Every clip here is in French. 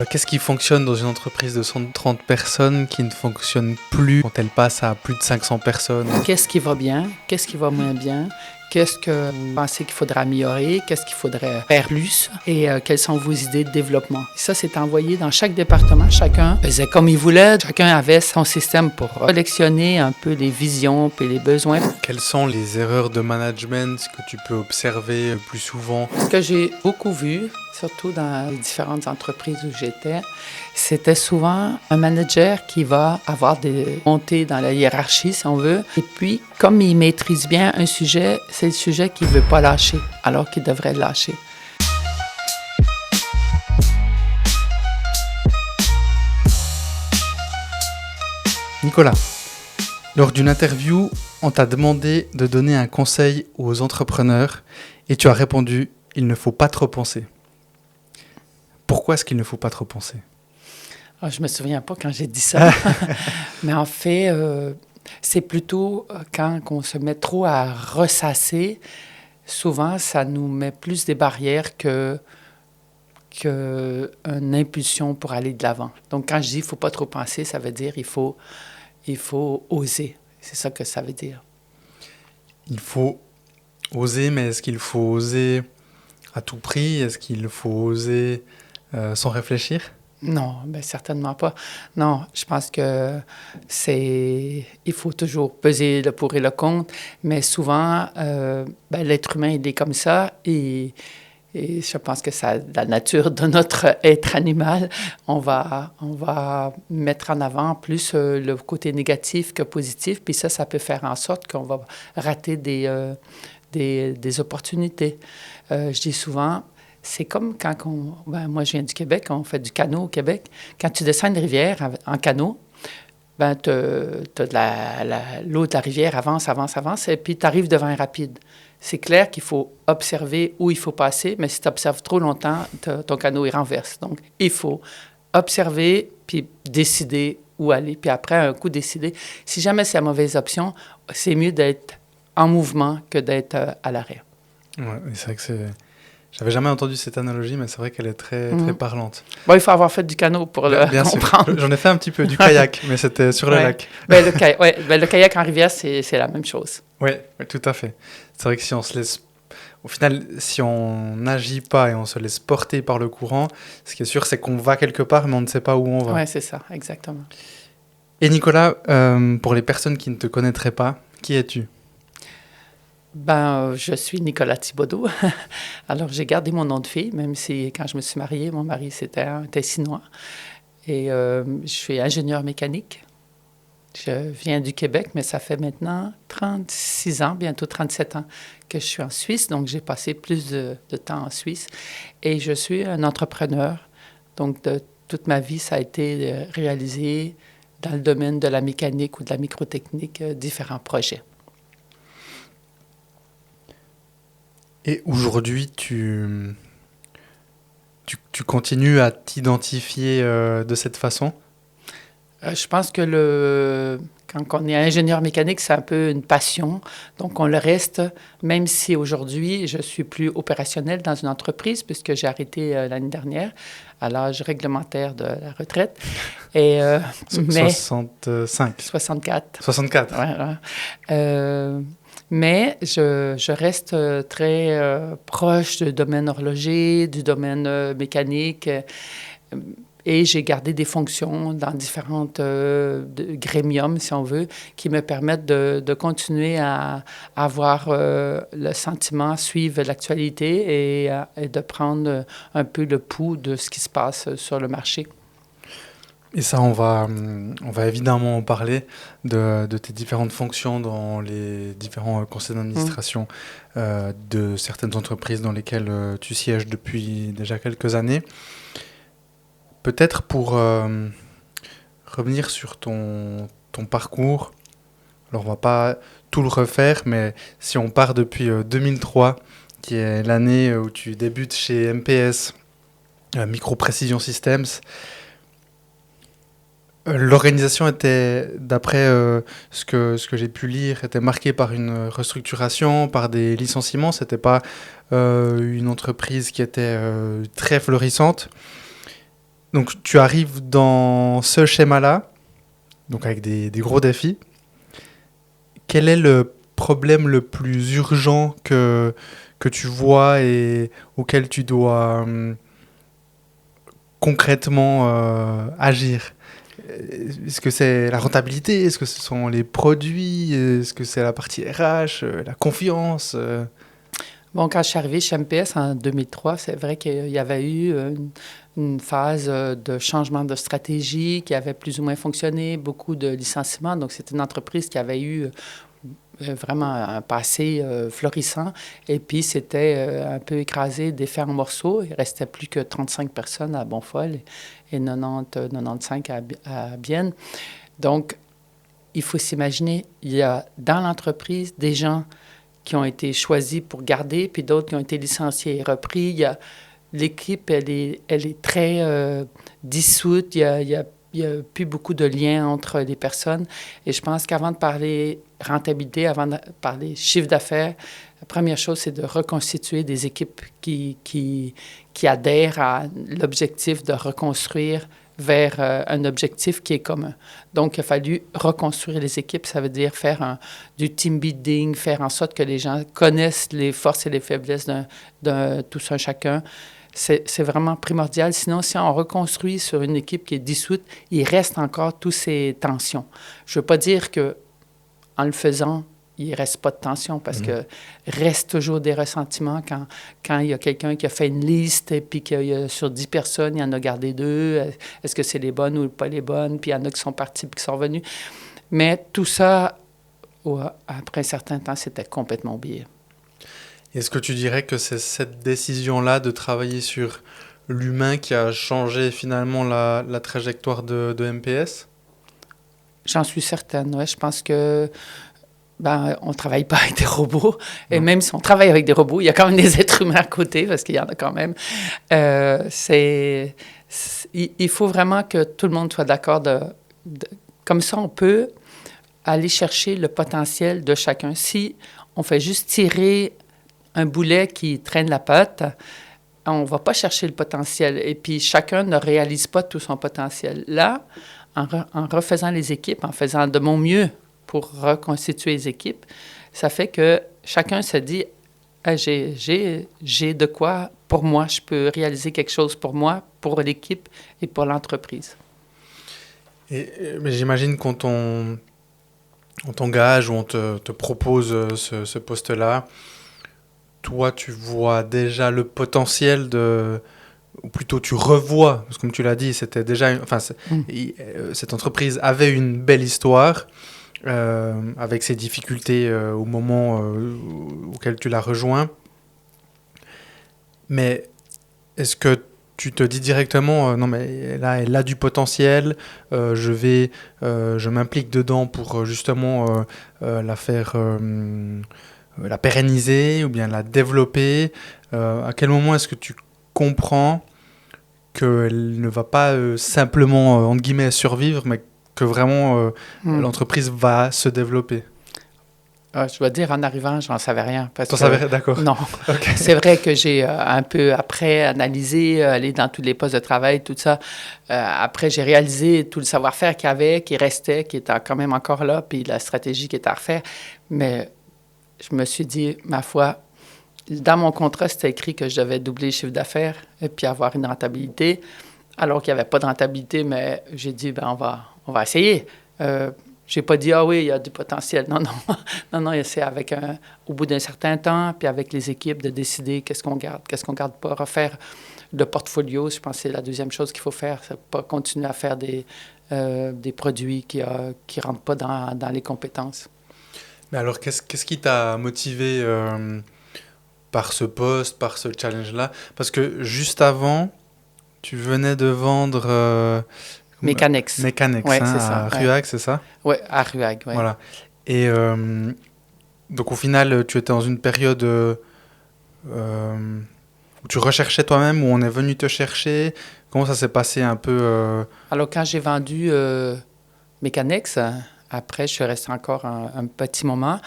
Qu'est-ce qui fonctionne dans une entreprise de 130 personnes qui ne fonctionne plus quand elle passe à plus de 500 personnes? Qu'est-ce qui va bien? Qu'est-ce qui va moins bien? Qu'est-ce que vous pensez qu'il faudrait améliorer? Qu'est-ce qu'il faudrait faire plus? Et quelles sont vos idées de développement? Ça, c'est envoyé dans chaque département. Chacun faisait comme il voulait. Chacun avait son système pour collectionner un peu les visions et les besoins. Quelles sont les erreurs de management que tu peux observer le plus souvent? Ce que j'ai beaucoup vu, surtout dans les différentes entreprises où j'étais, c'était souvent un manager qui va avoir des montées dans la hiérarchie, si on veut. Et puis, comme il maîtrise bien un sujet, c'est le sujet qu'il ne veut pas lâcher, alors qu'il devrait le lâcher. Nicolas, lors d'une interview, on t'a demandé de donner un conseil aux entrepreneurs et tu as répondu « il ne faut pas trop penser ». Pourquoi est-ce qu'il ne faut pas trop penser? Je ne me souviens pas quand j'ai dit ça, mais en fait, c'est plutôt quand on se met trop à ressasser, souvent ça nous met plus des barrières qu'une impulsion pour aller de l'avant. Donc quand je dis il ne faut pas trop penser, ça veut dire il faut oser. C'est ça que ça veut dire. Il faut oser, mais est-ce qu'il faut oser à tout prix? Est-ce qu'il faut oser sans réfléchir? Non, ben certainement pas. Non, je pense que il faut toujours peser le pour et le contre, mais souvent, l'être humain, il est comme ça et je pense que c'est la nature de notre être animal. On va mettre en avant plus le côté négatif que positif, puis ça peut faire en sorte qu'on va rater des opportunités. Je dis souvent, c'est comme quand moi, je viens du Québec, on fait du canot au Québec. Quand tu descends une rivière en canot, t'as l'eau de la rivière avance, et puis tu arrives devant un rapide. C'est clair qu'il faut observer où il faut passer, mais si tu observes trop longtemps, ton canot il renverse. Donc, il faut observer, puis décider où aller. Puis après, un coup décidé, si jamais c'est la mauvaise option, c'est mieux d'être en mouvement que d'être à l'arrêt. Ouais, c'est vrai que j'avais jamais entendu cette analogie, mais c'est vrai qu'elle est très parlante. Bon, il faut avoir fait du canot pour le comprendre. Sûr. J'en ai fait un petit peu, du kayak, mais c'était sur le lac. Le kayak en rivière, c'est la même chose. Oui, tout à fait. C'est vrai que si on se laisse... Au final, si on n'agit pas et on se laisse porter par le courant, ce qui est sûr, c'est qu'on va quelque part, mais on ne sait pas où on va. Oui, c'est ça, exactement. Et Nicolas, pour les personnes qui ne te connaîtraient pas, qui es-tu? Je suis Nicolas Thibodeau. Alors, j'ai gardé mon nom de fille, même si quand je me suis mariée, mon mari c'était un Tessinois. Et je suis ingénieur mécanique. Je viens du Québec, mais ça fait maintenant 36 ans, bientôt 37 ans que je suis en Suisse. Donc, j'ai passé plus de temps en Suisse. Et je suis un entrepreneur. Donc, toute ma vie, ça a été réalisé dans le domaine de la mécanique ou de la microtechnique, différents projets. Et aujourd'hui, tu continues à t'identifier de cette façon? Je pense que quand on est ingénieur mécanique, c'est un peu une passion. Donc, on le reste, même si aujourd'hui, je suis plus opérationnel dans une entreprise, puisque j'ai arrêté l'année dernière à l'âge réglementaire de la retraite. Et, 65. 64. 64. Ouais. Mais je reste très proche du domaine horloger, du domaine mécanique. Et j'ai gardé des fonctions dans différentes grémiums, si on veut, qui me permettent de continuer à avoir le sentiment, suivre l'actualité et de prendre un peu le pouls de ce qui se passe sur le marché. Et ça, on va évidemment en parler de tes différentes fonctions dans les différents conseils d'administration de certaines entreprises dans lesquelles tu sièges depuis déjà quelques années. Peut-être pour revenir sur ton parcours, alors on ne va pas tout le refaire, mais si on part depuis 2003, qui est l'année où tu débutes chez MPS, Micro Precision Systems, l'organisation était, d'après ce que j'ai pu lire, était marquée par une restructuration, par des licenciements. Ce n'était pas, une entreprise qui était très florissante. Donc, tu arrives dans ce schéma-là, donc avec des gros défis. Quel est le problème le plus urgent que tu vois et auquel tu dois concrètement agir? Est-ce que c'est la rentabilité? Est-ce que ce sont les produits? Est-ce que c'est la partie RH, la confiance? Bon, quand je suis arrivée chez MPS en 2003, c'est vrai qu'il y avait eu une phase de changement de stratégie qui avait plus ou moins fonctionné, beaucoup de licenciements. Donc, c'était une entreprise qui avait eu vraiment un passé florissant. Et puis, c'était un peu écrasé, défait en morceaux. Il restait plus que 35 personnes à Bonfol et 95 à Bienne. Donc, il faut s'imaginer, il y a dans l'entreprise des gens qui ont été choisis pour garder, puis d'autres qui ont été licenciés et repris. L'équipe, elle est très dissoute. Il y a plus beaucoup de liens entre les personnes. Et je pense qu'avant de parler rentabilité, avant de parler chiffre d'affaires, la première chose, c'est de reconstituer des équipes qui adhèrent à l'objectif de reconstruire vers un objectif qui est commun. Donc, il a fallu reconstruire les équipes. Ça veut dire faire du team building, faire en sorte que les gens connaissent les forces et les faiblesses d'un tous un chacun. C'est vraiment primordial. Sinon, si on reconstruit sur une équipe qui est dissoute, il reste encore toutes ces tensions. Je ne veux pas dire qu'en le faisant, il ne reste pas de tension parce que reste toujours des ressentiments quand il y a quelqu'un qui a fait une liste et puis qu'il y a sur 10 personnes, il en a gardé 2. Est-ce que c'est les bonnes ou pas les bonnes? Puis il y en a qui sont partis puis qui sont revenus. Mais tout ça, après un certain temps, c'était complètement oublié. Est-ce que tu dirais que c'est cette décision-là de travailler sur l'humain qui a changé finalement la trajectoire de MPS? J'en suis certaine, oui. Je pense que on ne travaille pas avec des robots. Et même si on travaille avec des robots, il y a quand même des êtres humains à côté, parce qu'il y en a quand même. Il faut vraiment que tout le monde soit d'accord. Comme ça, on peut aller chercher le potentiel de chacun. Si on fait juste tirer un boulet qui traîne la patte, on ne va pas chercher le potentiel. Et puis, chacun ne réalise pas tout son potentiel. Là, en refaisant les équipes, en faisant de mon mieux pour reconstituer les équipes, ça fait que chacun se dit ah, j'ai de quoi pour moi, je peux réaliser quelque chose pour moi, pour l'équipe et pour l'entreprise. Mais j'imagine quand on t'engage ou on te propose ce poste-là, toi, tu vois déjà le potentiel ou plutôt tu revois, parce que comme tu l'as dit, c'était déjà, cette entreprise avait une belle histoire. Avec ses difficultés au moment auquel tu l'as rejoint. Mais est-ce que tu te dis directement non mais là elle a du potentiel, je m'implique dedans pour justement la faire la pérenniser ou bien la développer? À quel moment est-ce que tu comprends qu'elle ne va pas simplement entre guillemets survivre, mais que vraiment l'entreprise va se développer? Je dois dire, en arrivant, je n'en savais rien. Tu n'en savais rien, d'accord. Non. Okay. C'est vrai que j'ai un peu après analysé, allé dans tous les postes de travail, tout ça. Après, j'ai réalisé tout le savoir-faire qu'il y avait, qui restait, qui était quand même encore là, puis la stratégie qui était à refaire. Mais je me suis dit, ma foi, dans mon contrat, c'était écrit que je devais doubler le chiffre d'affaires et puis avoir une rentabilité. Alors qu'il n'y avait pas de rentabilité, mais j'ai dit, on va essayer. J'ai pas dit, ah oui, il y a du potentiel. Non, c'est au bout d'un certain temps, puis avec les équipes, de décider qu'est-ce qu'on garde pas, refaire le portfolio. Je pense que c'est la deuxième chose qu'il faut faire, c'est pas continuer à faire des produits qui rentrent pas dans les compétences. Mais alors, qu'est-ce qui t'a motivé par ce poste, par ce challenge-là? Parce que juste avant, tu venais de vendre... Mechanics. Mechanics, ouais, hein, c'est ça, à Ruag, c'est ça? Oui, à Ruag, oui. Voilà. Et donc, au final, tu étais dans une période où tu recherchais toi-même, où on est venu te chercher. Comment ça s'est passé un peu Alors, quand j'ai vendu Mechanics, après, je suis resté encore un petit moment.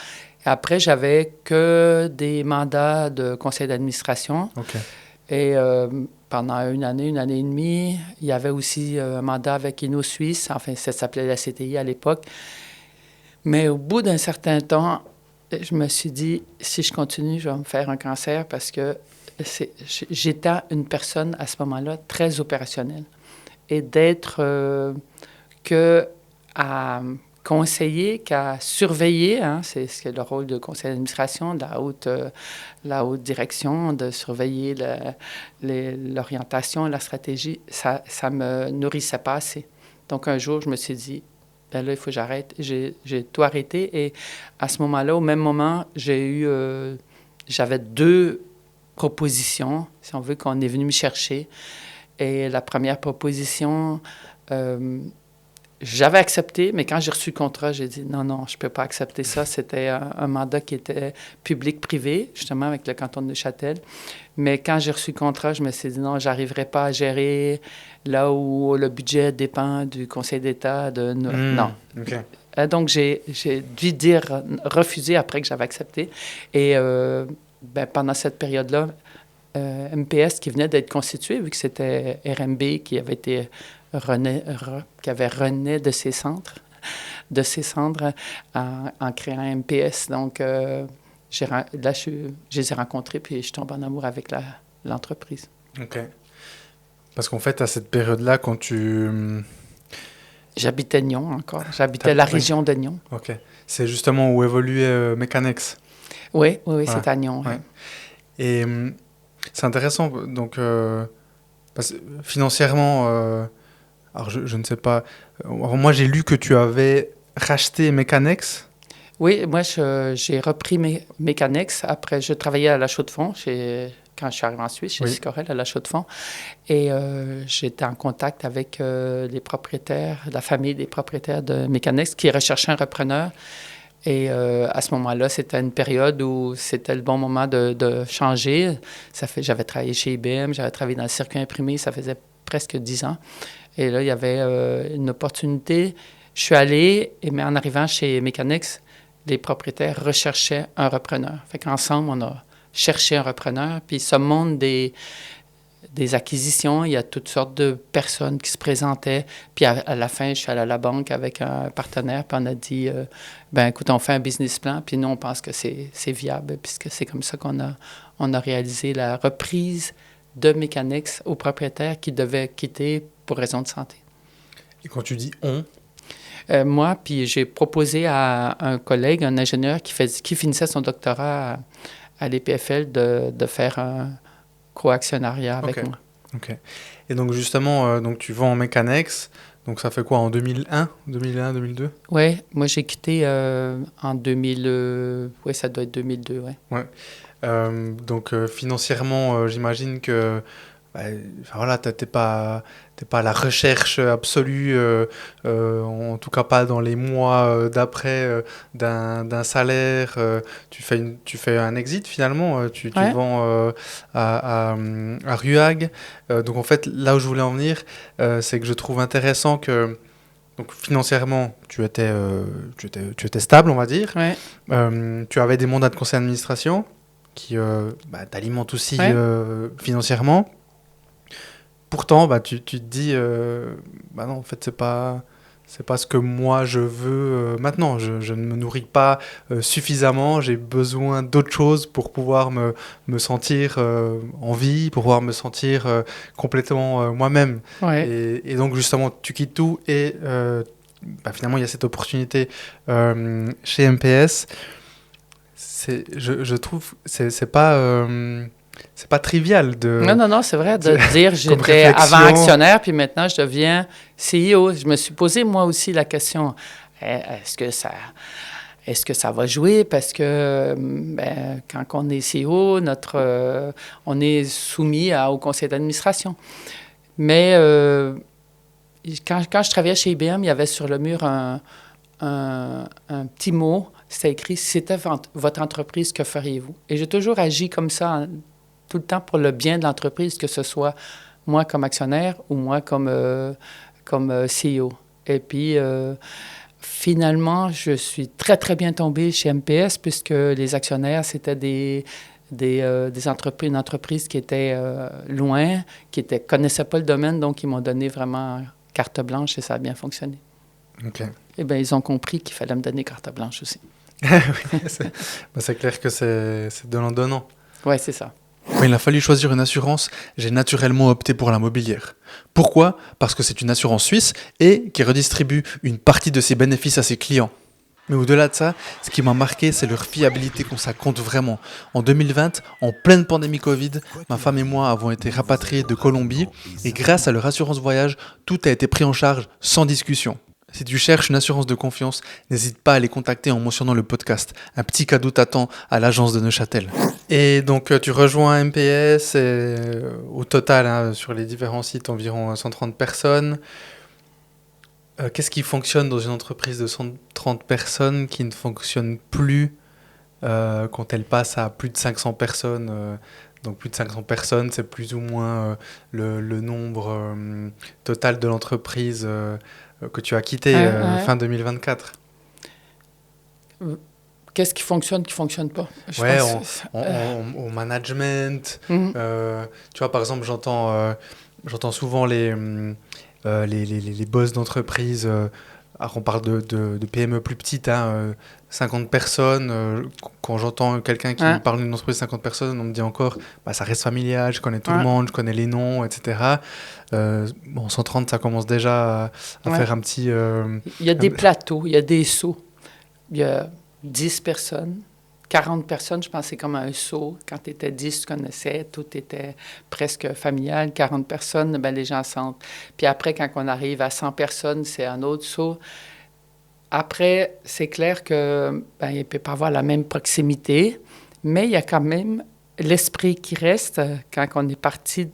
Et après, j'avais que des mandats de conseil d'administration. Okay. Et pendant une année et demie. Il y avait aussi un mandat avec Inno Suisse, enfin, ça s'appelait la CTI à l'époque. Mais au bout d'un certain temps, je me suis dit, si je continue, je vais me faire un cancer parce que j'étais une personne à ce moment-là très opérationnelle. Et d'être que à conseiller qu'à surveiller, hein, c'est le rôle du conseil d'administration, de la haute direction, de surveiller l'orientation, la stratégie, ça me nourrissait pas assez. Donc un jour, je me suis dit, ben là, il faut que j'arrête. J'ai tout arrêté et à ce moment-là, au même moment, j'avais 2 propositions, si on veut, qu'on est venu me chercher. Et la première proposition, j'avais accepté, mais quand j'ai reçu le contrat, j'ai dit non, je ne peux pas accepter ça. C'était un mandat qui était public-privé, justement, avec le canton de Neuchâtel. Mais quand j'ai reçu le contrat, je me suis dit non, je n'arriverai pas à gérer là où le budget dépend du Conseil d'État. Non. Okay. Donc, j'ai dû refuser après que j'avais accepté. Et pendant cette période-là, MPS qui venait d'être constitué, vu que c'était RMB qui avait été rené de ses cendres en créant MPS. Donc, là, je les ai rencontrés, puis je tombe en amour avec l'entreprise. OK. Parce qu'en fait, à cette période-là, quand tu... J'habitais Nyon encore. J'habitais la région de Nyon. OK. C'est justement où évoluait Mécanex. Oui, c'est à Nyon. Ouais. Et c'est intéressant, donc, parce que financièrement, alors je ne sais pas, moi j'ai lu que tu avais racheté Mécanex. Oui, moi j'ai repris Mécanex. Après, je travaillais à la Chaux-de-Fonds, quand je suis arrivé en Suisse, chez Sicorel, à la Chaux-de-Fonds. Et j'étais en contact avec les propriétaires, la famille des propriétaires de Mécanex qui recherchaient un repreneur. Et à ce moment-là, c'était une période où c'était le bon moment de changer. J'avais travaillé chez IBM, j'avais travaillé dans le circuit imprimé, ça faisait presque 10 ans. Et là, il y avait une opportunité. Je suis allé, mais en arrivant chez Mécanex, les propriétaires recherchaient un repreneur. Fait qu'ensemble, on a cherché un repreneur. Puis ce monde des acquisitions, il y a toutes sortes de personnes qui se présentaient. Puis à la fin, je suis allé à la banque avec un partenaire, puis on a dit, écoute, on fait un business plan, puis nous, on pense que c'est viable, puisque c'est comme ça qu'on a réalisé la reprise de Mécanex aux propriétaires qui devaient quitter pour raison de santé. Et quand tu dis « on », moi, puis j'ai proposé à un collègue, un ingénieur qui finissait son doctorat à l'EPFL de faire un co-actionnariat avec moi. OK. Et donc justement, donc tu vends en Mécanex, donc ça fait quoi, en 2001, 2002? Oui, moi j'ai quitté en 2000, oui, ça doit être 2002, oui. Ouais. Donc financièrement, j'imagine que voilà, t'es pas à la recherche absolue, en tout cas pas dans les mois d'après d'un salaire. Tu fais un exit finalement, tu vends à Ruag. Donc en fait, là où je voulais en venir, c'est que je trouve intéressant que donc financièrement, tu étais stable, on va dire. Ouais. Tu avais des mandats de conseil d'administration qui t'alimentent aussi financièrement. Pourtant, tu te dis, non, en fait, c'est pas ce que moi je veux maintenant. Je ne me nourris pas suffisamment. J'ai besoin d'autre chose pour pouvoir me sentir en vie, pour pouvoir me sentir complètement moi-même. Ouais. Et donc, justement, tu quittes tout et finalement, il y a cette opportunité chez MPS. Je trouve c'est pas trivial de... Non, c'est vrai de dire j'étais avant actionnaire, puis maintenant je deviens CEO. Je me suis posé moi aussi la question, est-ce que ça va jouer? Parce que quand on est CEO, on est soumis au conseil d'administration. Mais quand je travaillais chez IBM, il y avait sur le mur un petit mot, c'était écrit « Si c'était votre entreprise, que feriez-vous? » Et j'ai toujours agi comme ça, tout le temps pour le bien de l'entreprise, que ce soit moi comme actionnaire ou moi comme CEO. Et puis, finalement, je suis très, très bien tombée chez MPS puisque les actionnaires, c'était des des entreprises, une entreprise qui était loin, qui ne connaissait pas le domaine, donc ils m'ont donné vraiment carte blanche et ça a bien fonctionné. OK. Eh bien, ils ont compris qu'il fallait me donner carte blanche aussi. Oui, c'est clair que c'est donnant-donnant. Oui, c'est ça. Quand il a fallu choisir une assurance, j'ai naturellement opté pour la mobilière. Pourquoi ? Parce que c'est une assurance suisse et qui redistribue une partie de ses bénéfices à ses clients. Mais au-delà de ça, ce qui m'a marqué, c'est leur fiabilité, qu'on ça compte vraiment. En 2020, en pleine pandémie Covid, ma femme et moi avons été rapatriés de Colombie et grâce à leur assurance voyage, tout a été pris en charge sans discussion. Si tu cherches une assurance de confiance, n'hésite pas à les contacter en mentionnant le podcast. Un petit cadeau t'attend à l'agence de Neuchâtel. Et donc tu rejoins MPS et au total, sur les différents sites, environ 130 personnes. Qu'est-ce qui fonctionne dans une entreprise de 130 personnes qui ne fonctionne plus quand elle passe à plus de 500 personnes donc plus de 500 personnes, c'est plus ou moins le nombre total de l'entreprise que tu as quitté fin 2024. Qu'est-ce qui fonctionne pas? Ouais, au management. Tu vois, par exemple, j'entends souvent les boss d'entreprise. Alors on parle de PME plus petites, 50 personnes. Quand j'entends quelqu'un qui me parle d'une entreprise de 50 personnes, on me dit encore, ça reste familial, je connais tout le monde, je connais les noms, etc. 130, ça commence déjà à faire un petit... Il y a des plateaux, il y a des sauts. Il y a 10 personnes, 40 personnes, je pensais comme un saut. Quand tu étais 10, tu connaissais, tout était presque familial. 40 personnes, les gens sentent. Puis après, quand on arrive à 100 personnes, c'est un autre saut. Après, c'est clair que il ne peut pas avoir la même proximité, mais il y a quand même l'esprit qui reste quand on est parti.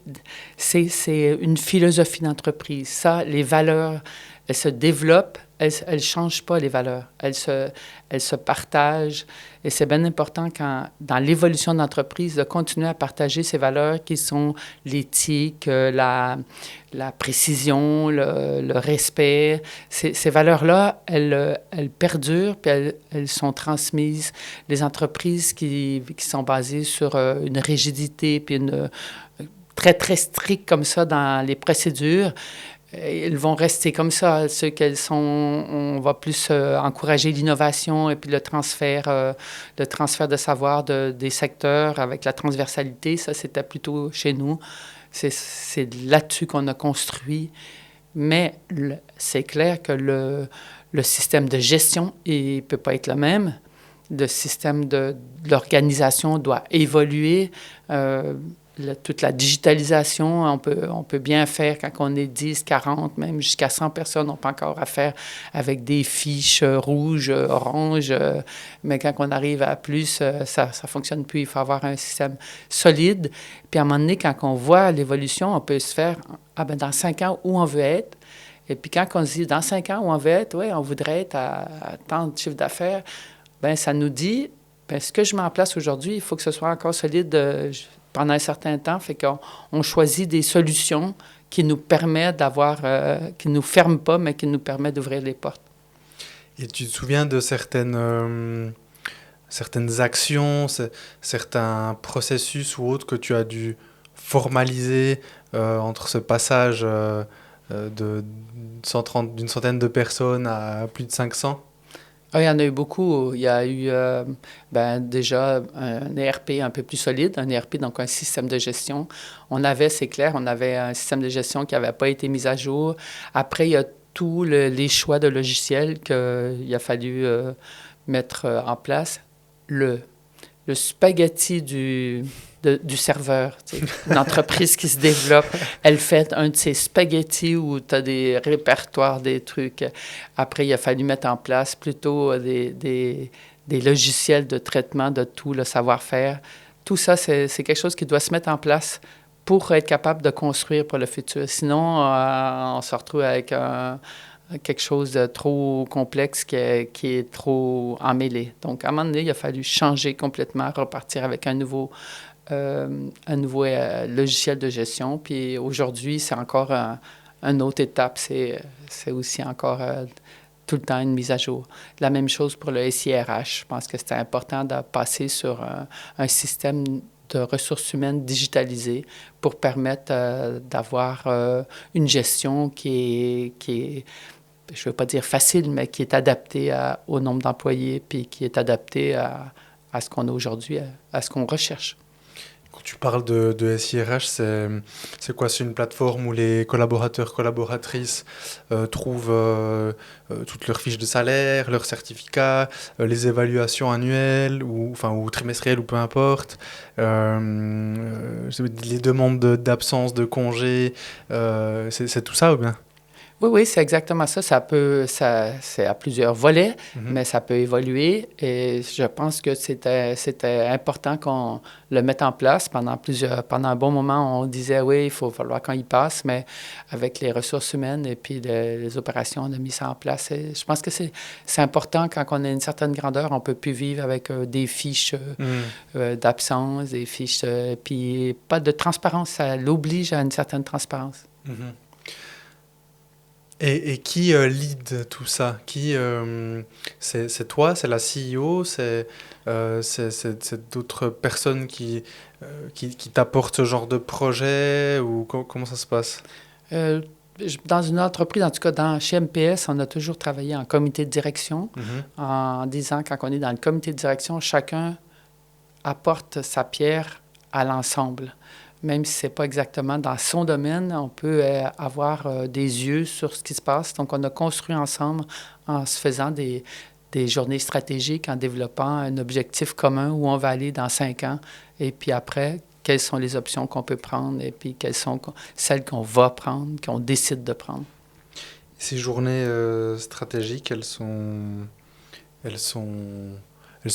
C'est une philosophie d'entreprise. Ça, les valeurs, elles se développent. Elles ne changent pas, les valeurs. Elles se partagent. Et c'est bien important, dans l'évolution de l'entreprise, de continuer à partager ces valeurs qui sont l'éthique, la précision, le respect. Ces valeurs-là, elles perdurent, puis elles sont transmises. Les entreprises qui sont basées sur une rigidité, puis une très, très stricte comme ça dans les procédures, ils vont rester comme ça. Ceux qu'elles sont, on va plus encourager l'innovation et puis le transfert de savoir des secteurs avec la transversalité. Ça, c'était plutôt chez nous. C'est là-dessus qu'on a construit. Mais c'est clair que le système de gestion, il ne peut pas être le même. Le système de l'organisation doit évoluer. Toute la digitalisation, on peut bien faire quand on est 10, 40, même jusqu'à 100 personnes. On peut encore faire avec des fiches rouges, oranges, mais quand on arrive à plus, ça ne fonctionne plus. Il faut avoir un système solide. Puis à un moment donné, quand on voit l'évolution, on peut se faire, dans 5 ans, où on veut être. Et puis quand on se dit, dans 5 ans, où on veut être, oui, on voudrait être à tant de chiffre d'affaires, ça nous dit, ce que je mets en place aujourd'hui, il faut que ce soit encore solide pendant un certain temps, fait qu'on choisit des solutions qui nous permettent d'avoir, qui ne nous ferment pas, mais qui nous permettent d'ouvrir les portes. Et tu te souviens de certaines actions, certains processus ou autres que tu as dû formaliser entre ce passage d'une centaine de personnes à plus de 500? Il y en a eu beaucoup. Il y a eu déjà un ERP un peu plus solide, un ERP, donc un système de gestion. C'est clair, on avait un système de gestion qui n'avait pas été mis à jour. Après, il y a tous les choix de logiciels qu'il a fallu mettre en place. Le spaghetti du serveur. Une entreprise qui se développe, elle fait un de ces spaghettis où tu as des répertoires, des trucs. Après, il a fallu mettre en place plutôt des logiciels de traitement de tout le savoir-faire. Tout ça, c'est quelque chose qui doit se mettre en place pour être capable de construire pour le futur. Sinon, on se retrouve avec quelque chose de trop complexe qui est trop emmêlé. Donc, à un moment donné, il a fallu changer complètement, repartir avec un nouveau logiciel de gestion. Puis aujourd'hui, c'est encore une autre étape. C'est aussi encore tout le temps une mise à jour. La même chose pour le SIRH. Je pense que c'était important de passer sur un système de ressources humaines digitalisées pour permettre d'avoir une gestion qui est, je ne veux pas dire facile, mais qui est adaptée au nombre d'employés, puis qui est adaptée à ce qu'on a aujourd'hui, à ce qu'on recherche. Quand tu parles de SIRH, c'est quoi? C'est une plateforme où les collaborateurs, collaboratrices trouvent toutes leurs fiches de salaire, leurs certificats, les évaluations annuelles ou trimestrielles ou peu importe, les demandes d'absence, de congés, c'est tout ça ou bien? Oui, oui, c'est exactement ça. C'est à plusieurs volets, mais ça peut évoluer. Et je pense que c'était important qu'on le mette en place pendant un bon moment. On disait, oui, il faut falloir qu'on y passe, mais avec les ressources humaines et puis les opérations, on a mis ça en place. Et je pense que c'est important quand on a une certaine grandeur, on peut plus vivre avec des fiches d'absence, des fiches, puis pas de transparence. Ça l'oblige à une certaine transparence. Et qui lead tout ça? C'est toi, c'est la CEO, c'est d'autres personnes qui t'apportent ce genre de projet ou comment ça se passe? Dans une entreprise, en tout cas chez MPS, on a toujours travaillé en comité de direction en disant quand on est dans le comité de direction, chacun apporte sa pierre à l'ensemble. Même si ce n'est pas exactement dans son domaine, on peut avoir des yeux sur ce qui se passe. Donc, on a construit ensemble en se faisant des journées stratégiques, en développant un objectif commun où on va aller dans 5 ans. Et puis après, quelles sont les options qu'on peut prendre et puis quelles sont celles qu'on va prendre, qu'on décide de prendre. Ces journées stratégiques, elles se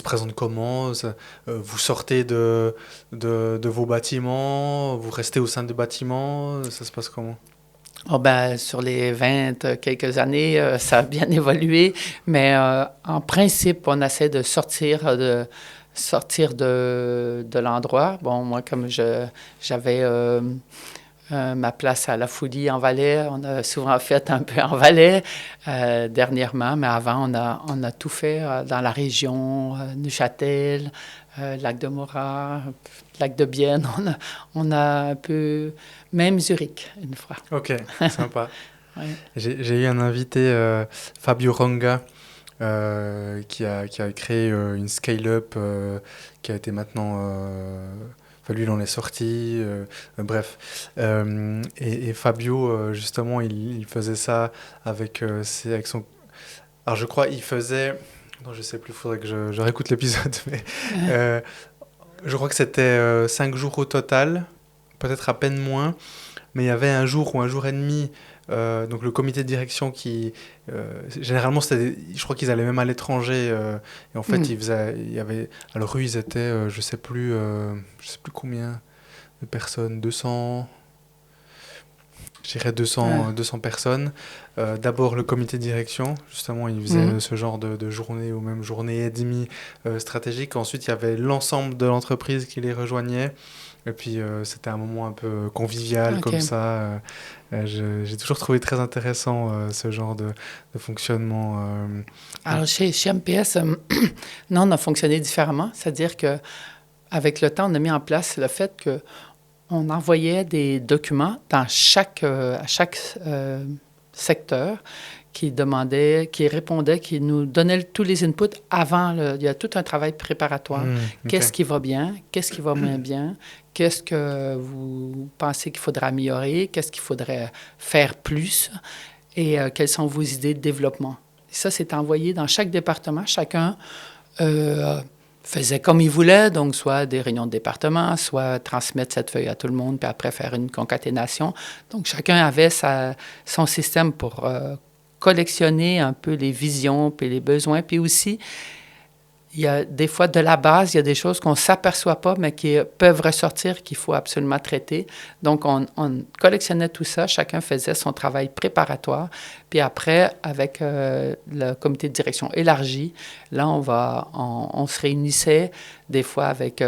présentent comment? Vous sortez de vos bâtiments, vous restez au sein des bâtiments, ça se passe comment? Oh ben, sur les 20 quelques années, ça a bien évolué, mais en principe, on essaie de sortir de l'endroit. Bon, moi, comme j'avais ma place à La Foulie en Valais. On a souvent fait un peu en Valais dernièrement, mais avant, on a tout fait dans la région, Neuchâtel, Lac de Morat, Lac de Bienne. On a un peu... Même Zurich, une fois. OK, sympa. Ouais. J'ai eu un invité, Fabio Ronga, qui a créé une scale-up qui a été maintenant... lui, il en est sorti. Bref. Et Fabio, justement, il faisait ça avec son... Alors, je crois il faisait... Non, je sais plus, il faudrait que je réécoute l'épisode. Mais je crois que c'était 5 jours au total, peut-être à peine moins. Mais il y avait un jour ou un jour et demi... donc le comité de direction qui... généralement, je crois qu'ils allaient même à l'étranger. Et en fait, il y avait... Alors eux, ils étaient, je sais plus combien de personnes, 200... Je dirais 200 personnes. D'abord, le comité de direction, justement, il faisait ce genre de journée ou même journée et demie stratégique. Ensuite, il y avait l'ensemble de l'entreprise qui les rejoignait. Et puis, c'était un moment un peu convivial, comme ça. J'ai toujours trouvé très intéressant ce genre de fonctionnement. Alors, chez MPS, non, on a fonctionné différemment. C'est-à-dire qu'avec le temps, on a mis en place le fait qu'on envoyait des documents à chaque secteur qui répondait, qui nous donnait tous les inputs avant. Il y a tout un travail préparatoire. Qu'est-ce qui va bien? Qu'est-ce qui va moins bien? Qu'est-ce que vous pensez qu'il faudrait améliorer? Qu'est-ce qu'il faudrait faire plus? Et quelles sont vos idées de développement? Et ça, c'est envoyé dans chaque département. Chacun faisait comme il voulait, donc soit des réunions de département, soit transmettre cette feuille à tout le monde, puis après faire une concaténation. Donc, chacun avait son système pour collectionner un peu les visions, puis les besoins, puis aussi... Il y a des fois, de la base, il y a des choses qu'on ne s'aperçoit pas, mais qui peuvent ressortir, qu'il faut absolument traiter. Donc, on collectionnait tout ça. Chacun faisait son travail préparatoire. Puis après, avec le comité de direction élargi, là, on se réunissait des fois avec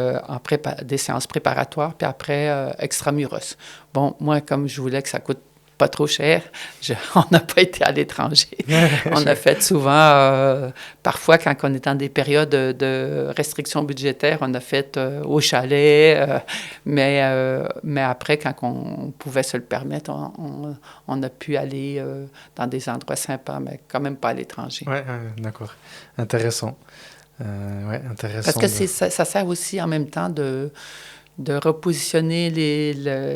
des séances préparatoires, puis après, extramuros. Bon, moi, comme je voulais que ça coûte pas trop cher. On n'a pas été à l'étranger. On a fait souvent, parfois quand on est dans des périodes de restrictions budgétaires, on a fait au chalet, mais après, quand on pouvait se le permettre, on a pu aller dans des endroits sympas, mais quand même pas à l'étranger. Ouais, d'accord. Intéressant. Ouais, intéressant. Parce que ça sert aussi en même temps de repositionner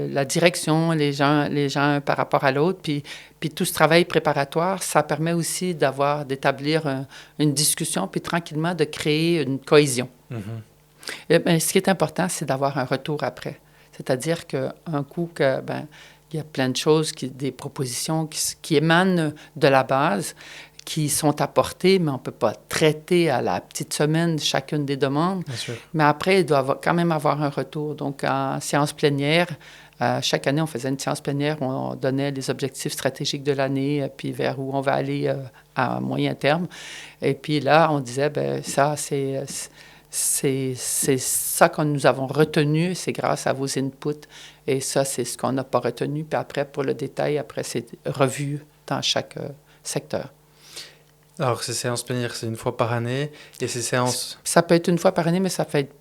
la direction, les gens par rapport à l'autre. Puis tout ce travail préparatoire, ça permet aussi d'établir une discussion, puis tranquillement de créer une cohésion. Mm-hmm. Ce qui est important, c'est d'avoir un retour après. C'est-à-dire qu'un coup il y a plein de choses, des propositions qui émanent de la base, qui sont apportées, mais on ne peut pas traiter à la petite semaine chacune des demandes. Bien sûr. Mais après, il doit quand même avoir un retour. Donc, en séance plénière, chaque année, on faisait une séance plénière où on donnait les objectifs stratégiques de l'année, puis vers où on va aller à moyen terme. Et puis là, on disait, ça, c'est ça que nous avons retenu, c'est grâce à vos inputs. Et ça, c'est ce qu'on n'a pas retenu. Puis après, pour le détail, après, c'est revu dans chaque secteur. Alors, ces séances plénières, c'est une fois par année, et ces séances... Ça peut être une fois par année, mais ça peut être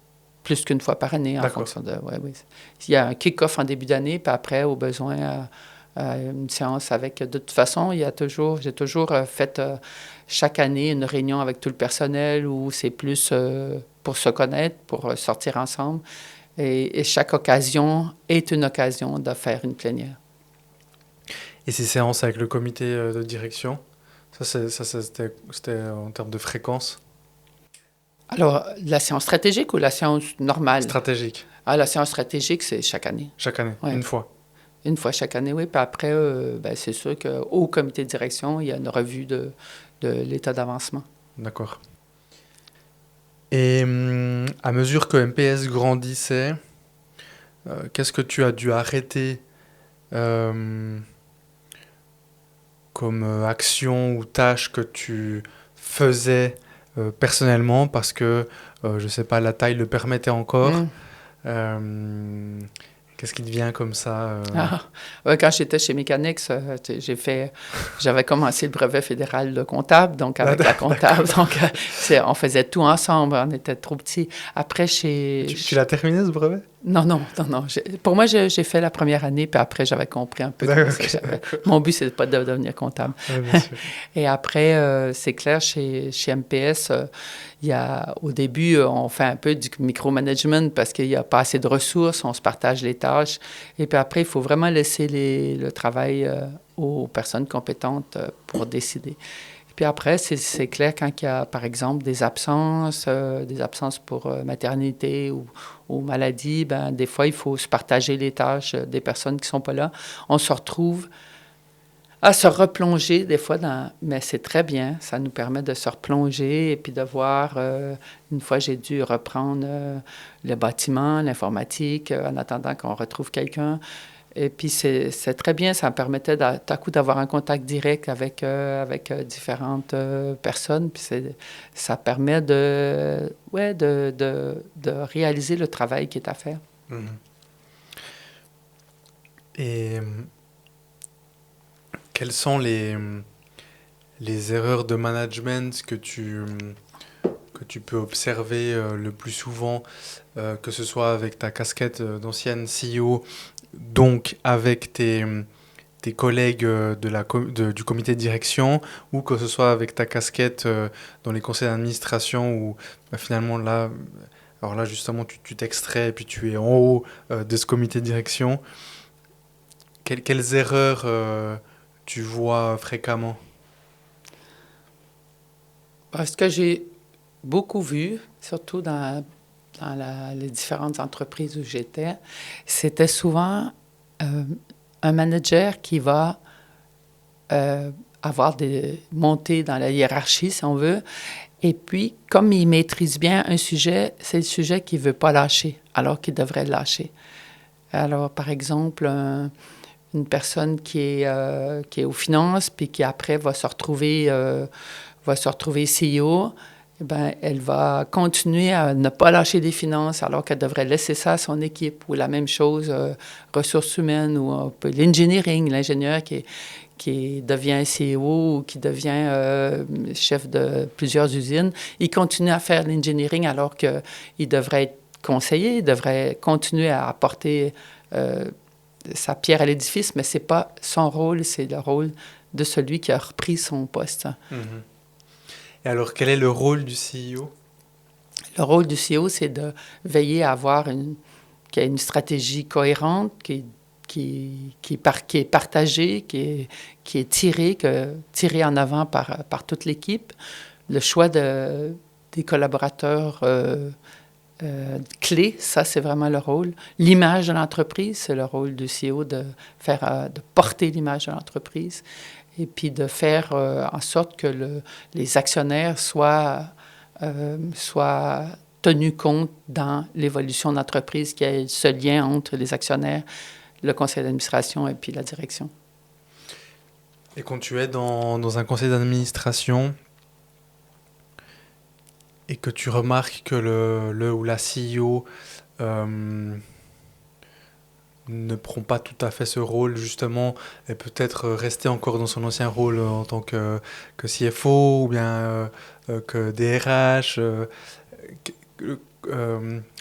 plus qu'une fois par année en fonction de... Oui. Il y a un kick-off en début d'année, puis après, au besoin, une séance avec... De toute façon, j'ai toujours fait chaque année une réunion avec tout le personnel où c'est plus pour se connaître, pour sortir ensemble. Et chaque occasion est une occasion de faire une plénière. Et ces séances avec le comité de direction, c'était en termes de fréquence? Alors, la séance stratégique ou la séance normale? Stratégique. La séance stratégique, c'est chaque année. Chaque année, ouais. Une fois? Une fois chaque année, oui. Puis après, c'est sûr qu'au comité de direction, il y a une revue de l'état d'avancement. D'accord. Et à mesure que MPS grandissait, qu'est-ce que tu as dû arrêter comme action ou tâche que tu faisais personnellement parce que, je ne sais pas, la taille le permettait encore? Qu'est-ce qui te vient comme ça? Quand j'étais chez Mechanix, j'avais commencé le brevet fédéral de comptable, donc avec la comptable, donc on faisait tout ensemble, on était trop petits. Après, Tu l'as terminé, ce brevet? Non. Pour moi, j'ai fait la première année, puis après, j'avais compris un peu. Mon but, c'est pas de devenir comptable. Ouais, bien sûr. Et après, c'est clair, chez MPS, au début, on fait un peu du micromanagement parce qu'il n'y a pas assez de ressources, on se partage les tâches. Et puis après, il faut vraiment laisser le travail aux personnes compétentes pour décider. Puis après, c'est clair quand il y a, par exemple, des absences pour maternité ou maladie, des fois, il faut se partager les tâches des personnes qui ne sont pas là. On se retrouve à se replonger des fois mais c'est très bien, ça nous permet de se replonger et puis de voir, une fois j'ai dû reprendre le bâtiment, l'informatique, en attendant qu'on retrouve quelqu'un. Et puis c'est très bien, ça me permettait tout à coup d'avoir un contact direct avec différentes personnes. Puis ça permet de réaliser le travail qui est à faire. Mmh. Et quelles sont les erreurs de management que tu peux observer le plus souvent, que ce soit avec ta casquette d'ancienne CEO, donc avec tes collègues du comité de direction, ou que ce soit avec ta casquette dans les conseils d'administration où finalement là, alors là justement tu t'extrais et puis tu es en haut de ce comité de direction. Quelles erreurs tu vois fréquemment? Ce que j'ai beaucoup vu, surtout dans les différentes entreprises où j'étais, c'était souvent un manager qui va avoir des montées dans la hiérarchie, si on veut, et puis, comme il maîtrise bien un sujet, c'est le sujet qu'il ne veut pas lâcher, alors qu'il devrait le lâcher. Alors, par exemple, une personne qui est aux finances, puis qui après va se retrouver CEO, eh bien, elle va continuer à ne pas lâcher des finances alors qu'elle devrait laisser ça à son équipe. Ou la même chose, ressources humaines ou l'engineering, l'ingénieur qui devient CEO ou qui devient chef de plusieurs usines. Il continue à faire l'engineering alors qu'il devrait être conseiller, il devrait continuer à apporter sa pierre à l'édifice, mais ce n'est pas son rôle, c'est le rôle de celui qui a repris son poste. Mhm. Et alors, quel est le rôle du CEO? Le rôle du CEO, c'est de veiller à avoir qu'il y ait une stratégie cohérente, qui est partagée, qui est tirée en avant par toute l'équipe. Le choix des collaborateurs clés, ça, c'est vraiment le rôle. L'image de l'entreprise, c'est le rôle du CEO de porter l'image de l'entreprise et puis de faire en sorte que les actionnaires soient tenus compte dans l'évolution de l'entreprise, qu'il y ait ce lien entre les actionnaires, le conseil d'administration et puis la direction. Et quand tu es dans un conseil d'administration et que tu remarques que le ou la CEO ne prend pas tout à fait ce rôle, justement, et peut-être rester encore dans son ancien rôle en tant que CFO ou bien que DRH,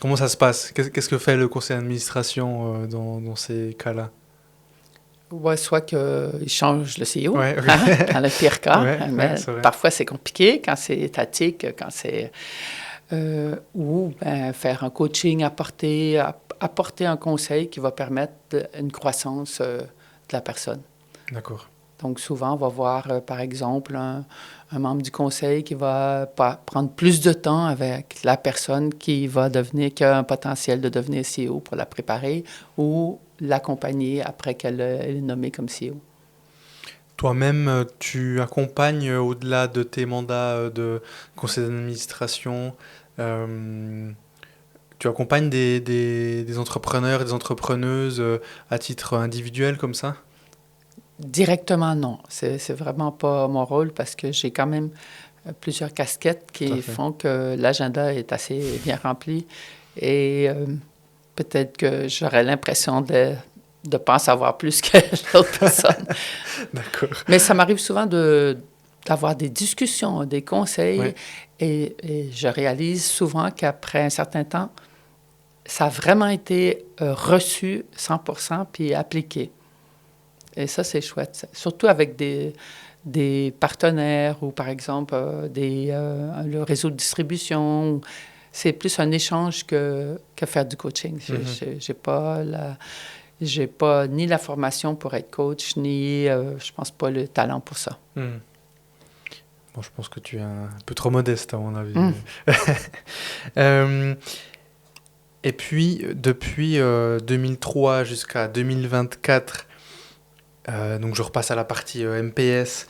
comment ça se passe? Qu'est-ce que fait le conseil d'administration dans ces cas-là? Ouais, soit qu'il change le CEO, Ouais, okay. Dans le pire cas. Ouais, Mais c'est parfois, c'est compliqué quand c'est étatique, quand c'est... ou faire un coaching, apporter un conseil qui va permettre une croissance de la personne. D'accord. Donc, souvent, on va voir, par exemple, un membre du conseil qui va prendre plus de temps avec la personne qui a un potentiel de devenir CEO pour la préparer ou l'accompagner après qu'elle est nommée comme CEO. Toi-même, tu accompagnes au-delà de tes mandats de conseil d'administration, tu accompagnes des entrepreneurs et des entrepreneuses à titre individuel comme ça? Directement, non. C'est vraiment pas mon rôle parce que j'ai quand même plusieurs casquettes qui font que l'agenda est assez bien rempli. Et peut-être que j'aurais l'impression de ne pas en savoir plus que l'autre personne. D'accord. Mais ça m'arrive souvent d'avoir des discussions, des conseils. Ouais. Et je réalise souvent qu'après un certain temps, ça a vraiment été reçu 100% puis appliqué. Et ça, c'est chouette. Surtout avec des partenaires ou, par exemple, le réseau de distribution. C'est plus un échange que faire du coaching. J'ai pas ni la formation pour être coach, ni, je pense pas, le talent pour ça. Bon, je pense que tu es un peu trop modeste, à mon avis. Et puis, depuis 2003 jusqu'à 2024, donc je repasse à la partie MPS,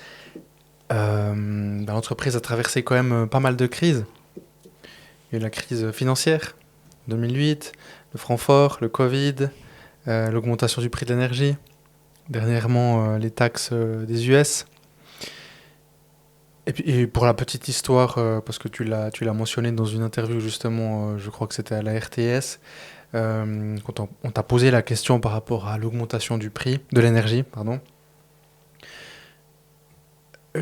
l'entreprise a traversé quand même pas mal de crises. Il y a eu la crise financière, 2008, le franc fort, le Covid, l'augmentation du prix de l'énergie, dernièrement les taxes des US. Et puis pour la petite histoire, parce que tu l'as mentionné dans une interview justement, je crois que c'était à la RTS, quand on t'a posé la question par rapport à l'augmentation du prix de l'énergie,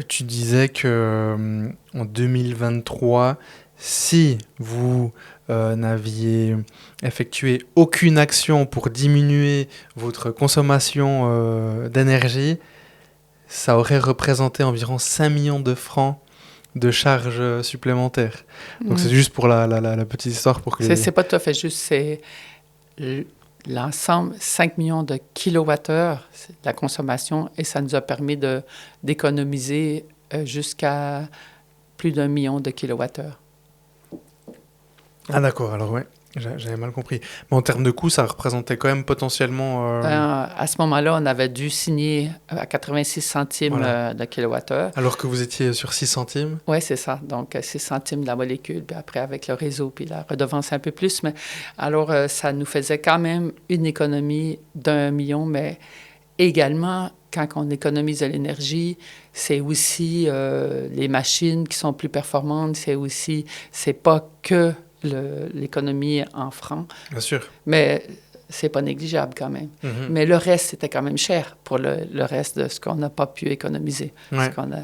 tu disais que en 2023, si vous n'aviez effectué aucune action pour diminuer votre consommation d'énergie, ça aurait représenté environ 5 millions de francs de charges supplémentaires. Donc c'est juste pour la petite histoire. C'est pas tout à fait juste, c'est l'ensemble, 5 millions de kilowattheures, la consommation, et ça nous a permis d'économiser jusqu'à plus d'1 million de kilowattheures. Ah d'accord, alors ouais, j'avais mal compris. Mais en termes de coût, ça représentait quand même potentiellement... à ce moment-là, on avait dû signer à 86 centimes de kilowattheure. Alors que vous étiez sur 6 centimes? Oui, c'est ça. Donc, 6 centimes de la molécule, puis après avec le réseau, puis la redevance un peu plus. Mais alors, ça nous faisait quand même une économie d'1 million, mais également, quand on économise de l'énergie, c'est aussi les machines qui sont plus performantes, c'est pas que l'économie en francs, Bien sûr. mais c'est pas négligeable quand même. Mhm. Mais le reste, c'était quand même cher pour le reste de ce qu'on n'a pas pu économiser. Ouais, Ce qu'on a...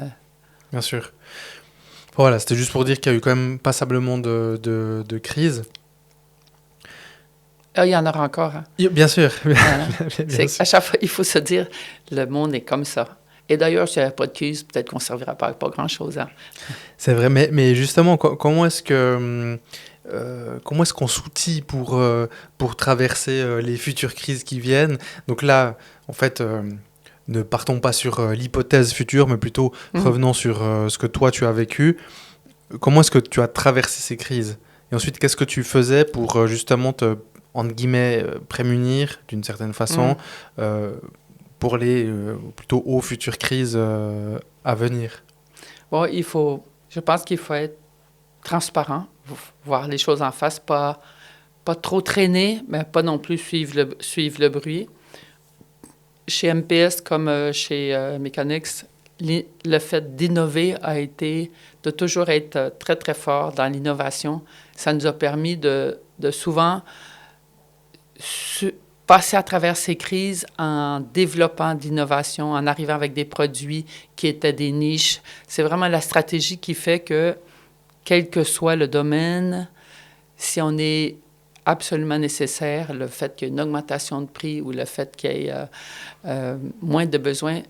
bien sûr. Voilà, c'était juste pour dire qu'il y a eu quand même passablement de crises. Ah, il y en aura encore. Hein. Bien sûr, Voilà. bien sûr. À chaque fois, il faut se dire, le monde est comme ça. Et d'ailleurs, s'il n'y avait pas de crise, peut-être qu'on ne servira pas grand-chose. Hein. C'est vrai, mais justement, comment est-ce qu'on s'outille pour traverser les futures crises qui viennent? Donc là, en fait, ne partons pas sur l'hypothèse future, mais plutôt revenons sur ce que toi tu as vécu. Comment est-ce que tu as traversé ces crises? Et ensuite, qu'est-ce que tu faisais pour justement te, entre guillemets, prémunir d'une certaine façon euh, pour les plutôt aux futures crises à venir? Bon, je pense qu'il faut être transparent, voir les choses en face, pas trop traîner, mais pas non plus suivre le bruit. Chez MPS comme chez Mechanics, le fait d'innover a été de toujours être très, très fort dans l'innovation. Ça nous a permis de souvent passer à travers ces crises en développant d'innovation, en arrivant avec des produits qui étaient des niches. C'est vraiment la stratégie qui fait que, quel que soit le domaine, si on est absolument nécessaire, le fait qu'il y ait une augmentation de prix ou le fait qu'il y ait moins de besoins,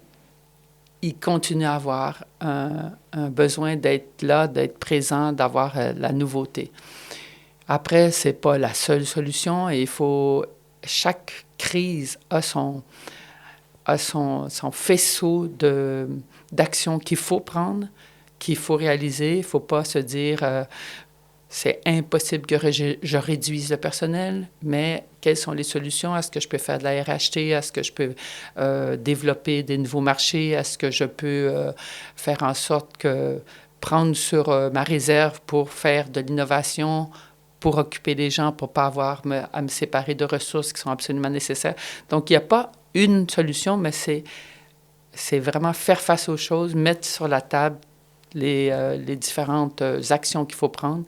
il continue à avoir un besoin d'être là, d'être présent, d'avoir la nouveauté. Après, ce n'est pas la seule solution et chaque crise a son faisceau d'actions qu'il faut prendre, qu'il faut réaliser. Il ne faut pas se dire c'est impossible que je réduise le personnel, mais quelles sont les solutions? Est-ce que je peux faire de la RHT? Est-ce que je peux développer des nouveaux marchés? Est-ce que je peux faire en sorte que prendre sur ma réserve pour faire de l'innovation, pour occuper les gens, pour ne pas avoir à me séparer de ressources qui sont absolument nécessaires? Donc, il n'y a pas une solution, mais c'est vraiment faire face aux choses, mettre sur la table les différentes actions qu'il faut prendre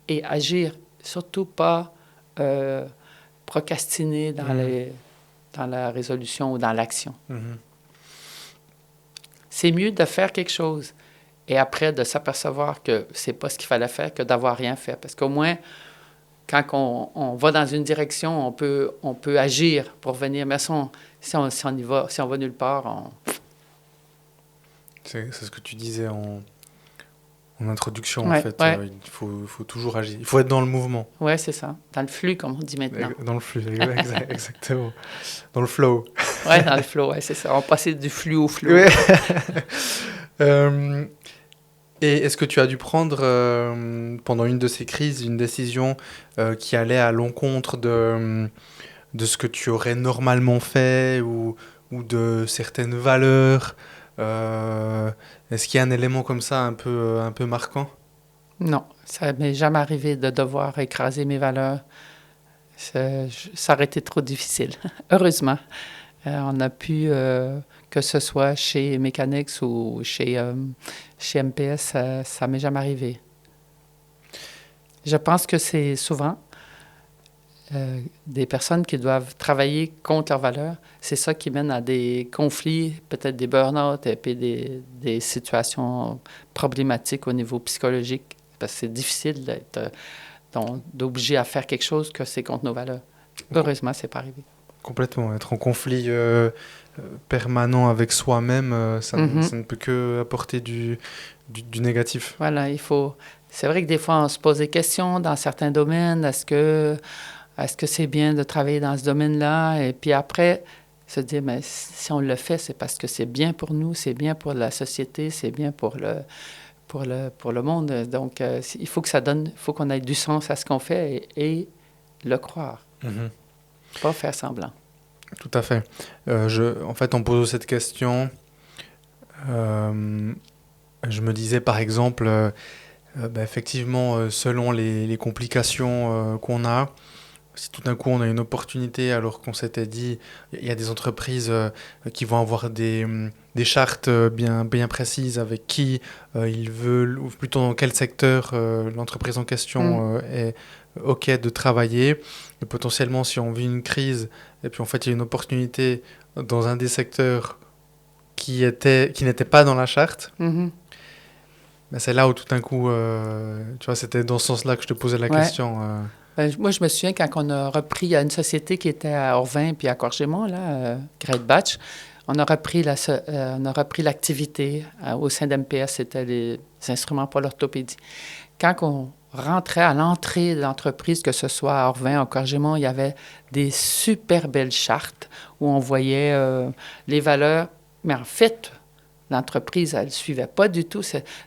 et agir, surtout pas procrastiner dans la résolution ou dans l'action. Mhm. C'est mieux de faire quelque chose et après de s'apercevoir que c'est pas ce qu'il fallait faire que d'avoir rien fait. Parce qu'au moins, quand on va dans une direction, on peut agir pour venir. Mais si on y va, si on va nulle part, C'est ce que tu disais en introduction, en Ouais, fait. ouais. Il faut toujours agir. Il faut être dans le mouvement, Ouais, c'est ça. Dans le flux, comme on dit maintenant. dans le flux, exactement. Dans le flow. Ouais, dans le flow, ouais, c'est ça. On passait du flux au flow. Ouais. Euh, et est-ce que tu as dû prendre, pendant une de ces crises, une décision qui allait à l'encontre de ce que tu aurais normalement fait ou de certaines valeurs? Est-ce qu'il y a un élément comme ça un peu marquant? Non, ça m'est jamais arrivé de devoir écraser mes valeurs. Ça aurait été trop difficile. Heureusement, on a pu, que ce soit chez Mechanics ou chez MPS, ça m'est jamais arrivé. Je pense que c'est souvent des personnes qui doivent travailler contre leurs valeurs. C'est ça qui mène à des conflits, peut-être des burn-out et puis des situations problématiques au niveau psychologique. Parce que c'est difficile d'obliger à faire quelque chose que c'est contre nos valeurs. Heureusement, c'est pas arrivé. Complètement. Être en conflit permanent avec soi-même, ça ne peut que apporter du négatif. Voilà, c'est vrai que des fois, on se pose des questions dans certains domaines. Est-ce que c'est bien de travailler dans ce domaine-là? Et puis après, se dire, mais si on le fait, c'est parce que c'est bien pour nous, c'est bien pour la société, c'est bien pour le monde. Donc, il faut qu'on ait du sens à ce qu'on fait et le croire. Mhm. Pas faire semblant. Tout à fait. En fait, en posant cette question, je me disais par exemple, effectivement, selon les complications qu'on a, si tout d'un coup on a une opportunité alors qu'on s'était dit, il y a des entreprises qui vont avoir des chartes bien précises avec qui ils veulent, ou plutôt dans quel secteur l'entreprise en question est OK de travailler. Et potentiellement, si on vit une crise et puis en fait il y a une opportunité dans un des secteurs qui n'était pas dans la charte, Mhm. ben c'est là où tout d'un coup, tu vois, c'était dans ce sens-là que je te posais la Ouais. question. Moi, je me souviens quand on a repris, il y a une société qui était à Orvin puis à Corgémont, là, Great Batch, on a repris l'activité au sein d'MPS, c'était les instruments pour l'orthopédie. Quand on rentrait à l'entrée de l'entreprise, que ce soit à Orvin, à Corgémont, il y avait des super belles chartes où on voyait les valeurs. Mais en fait, l'entreprise, elle ne suivait pas du tout.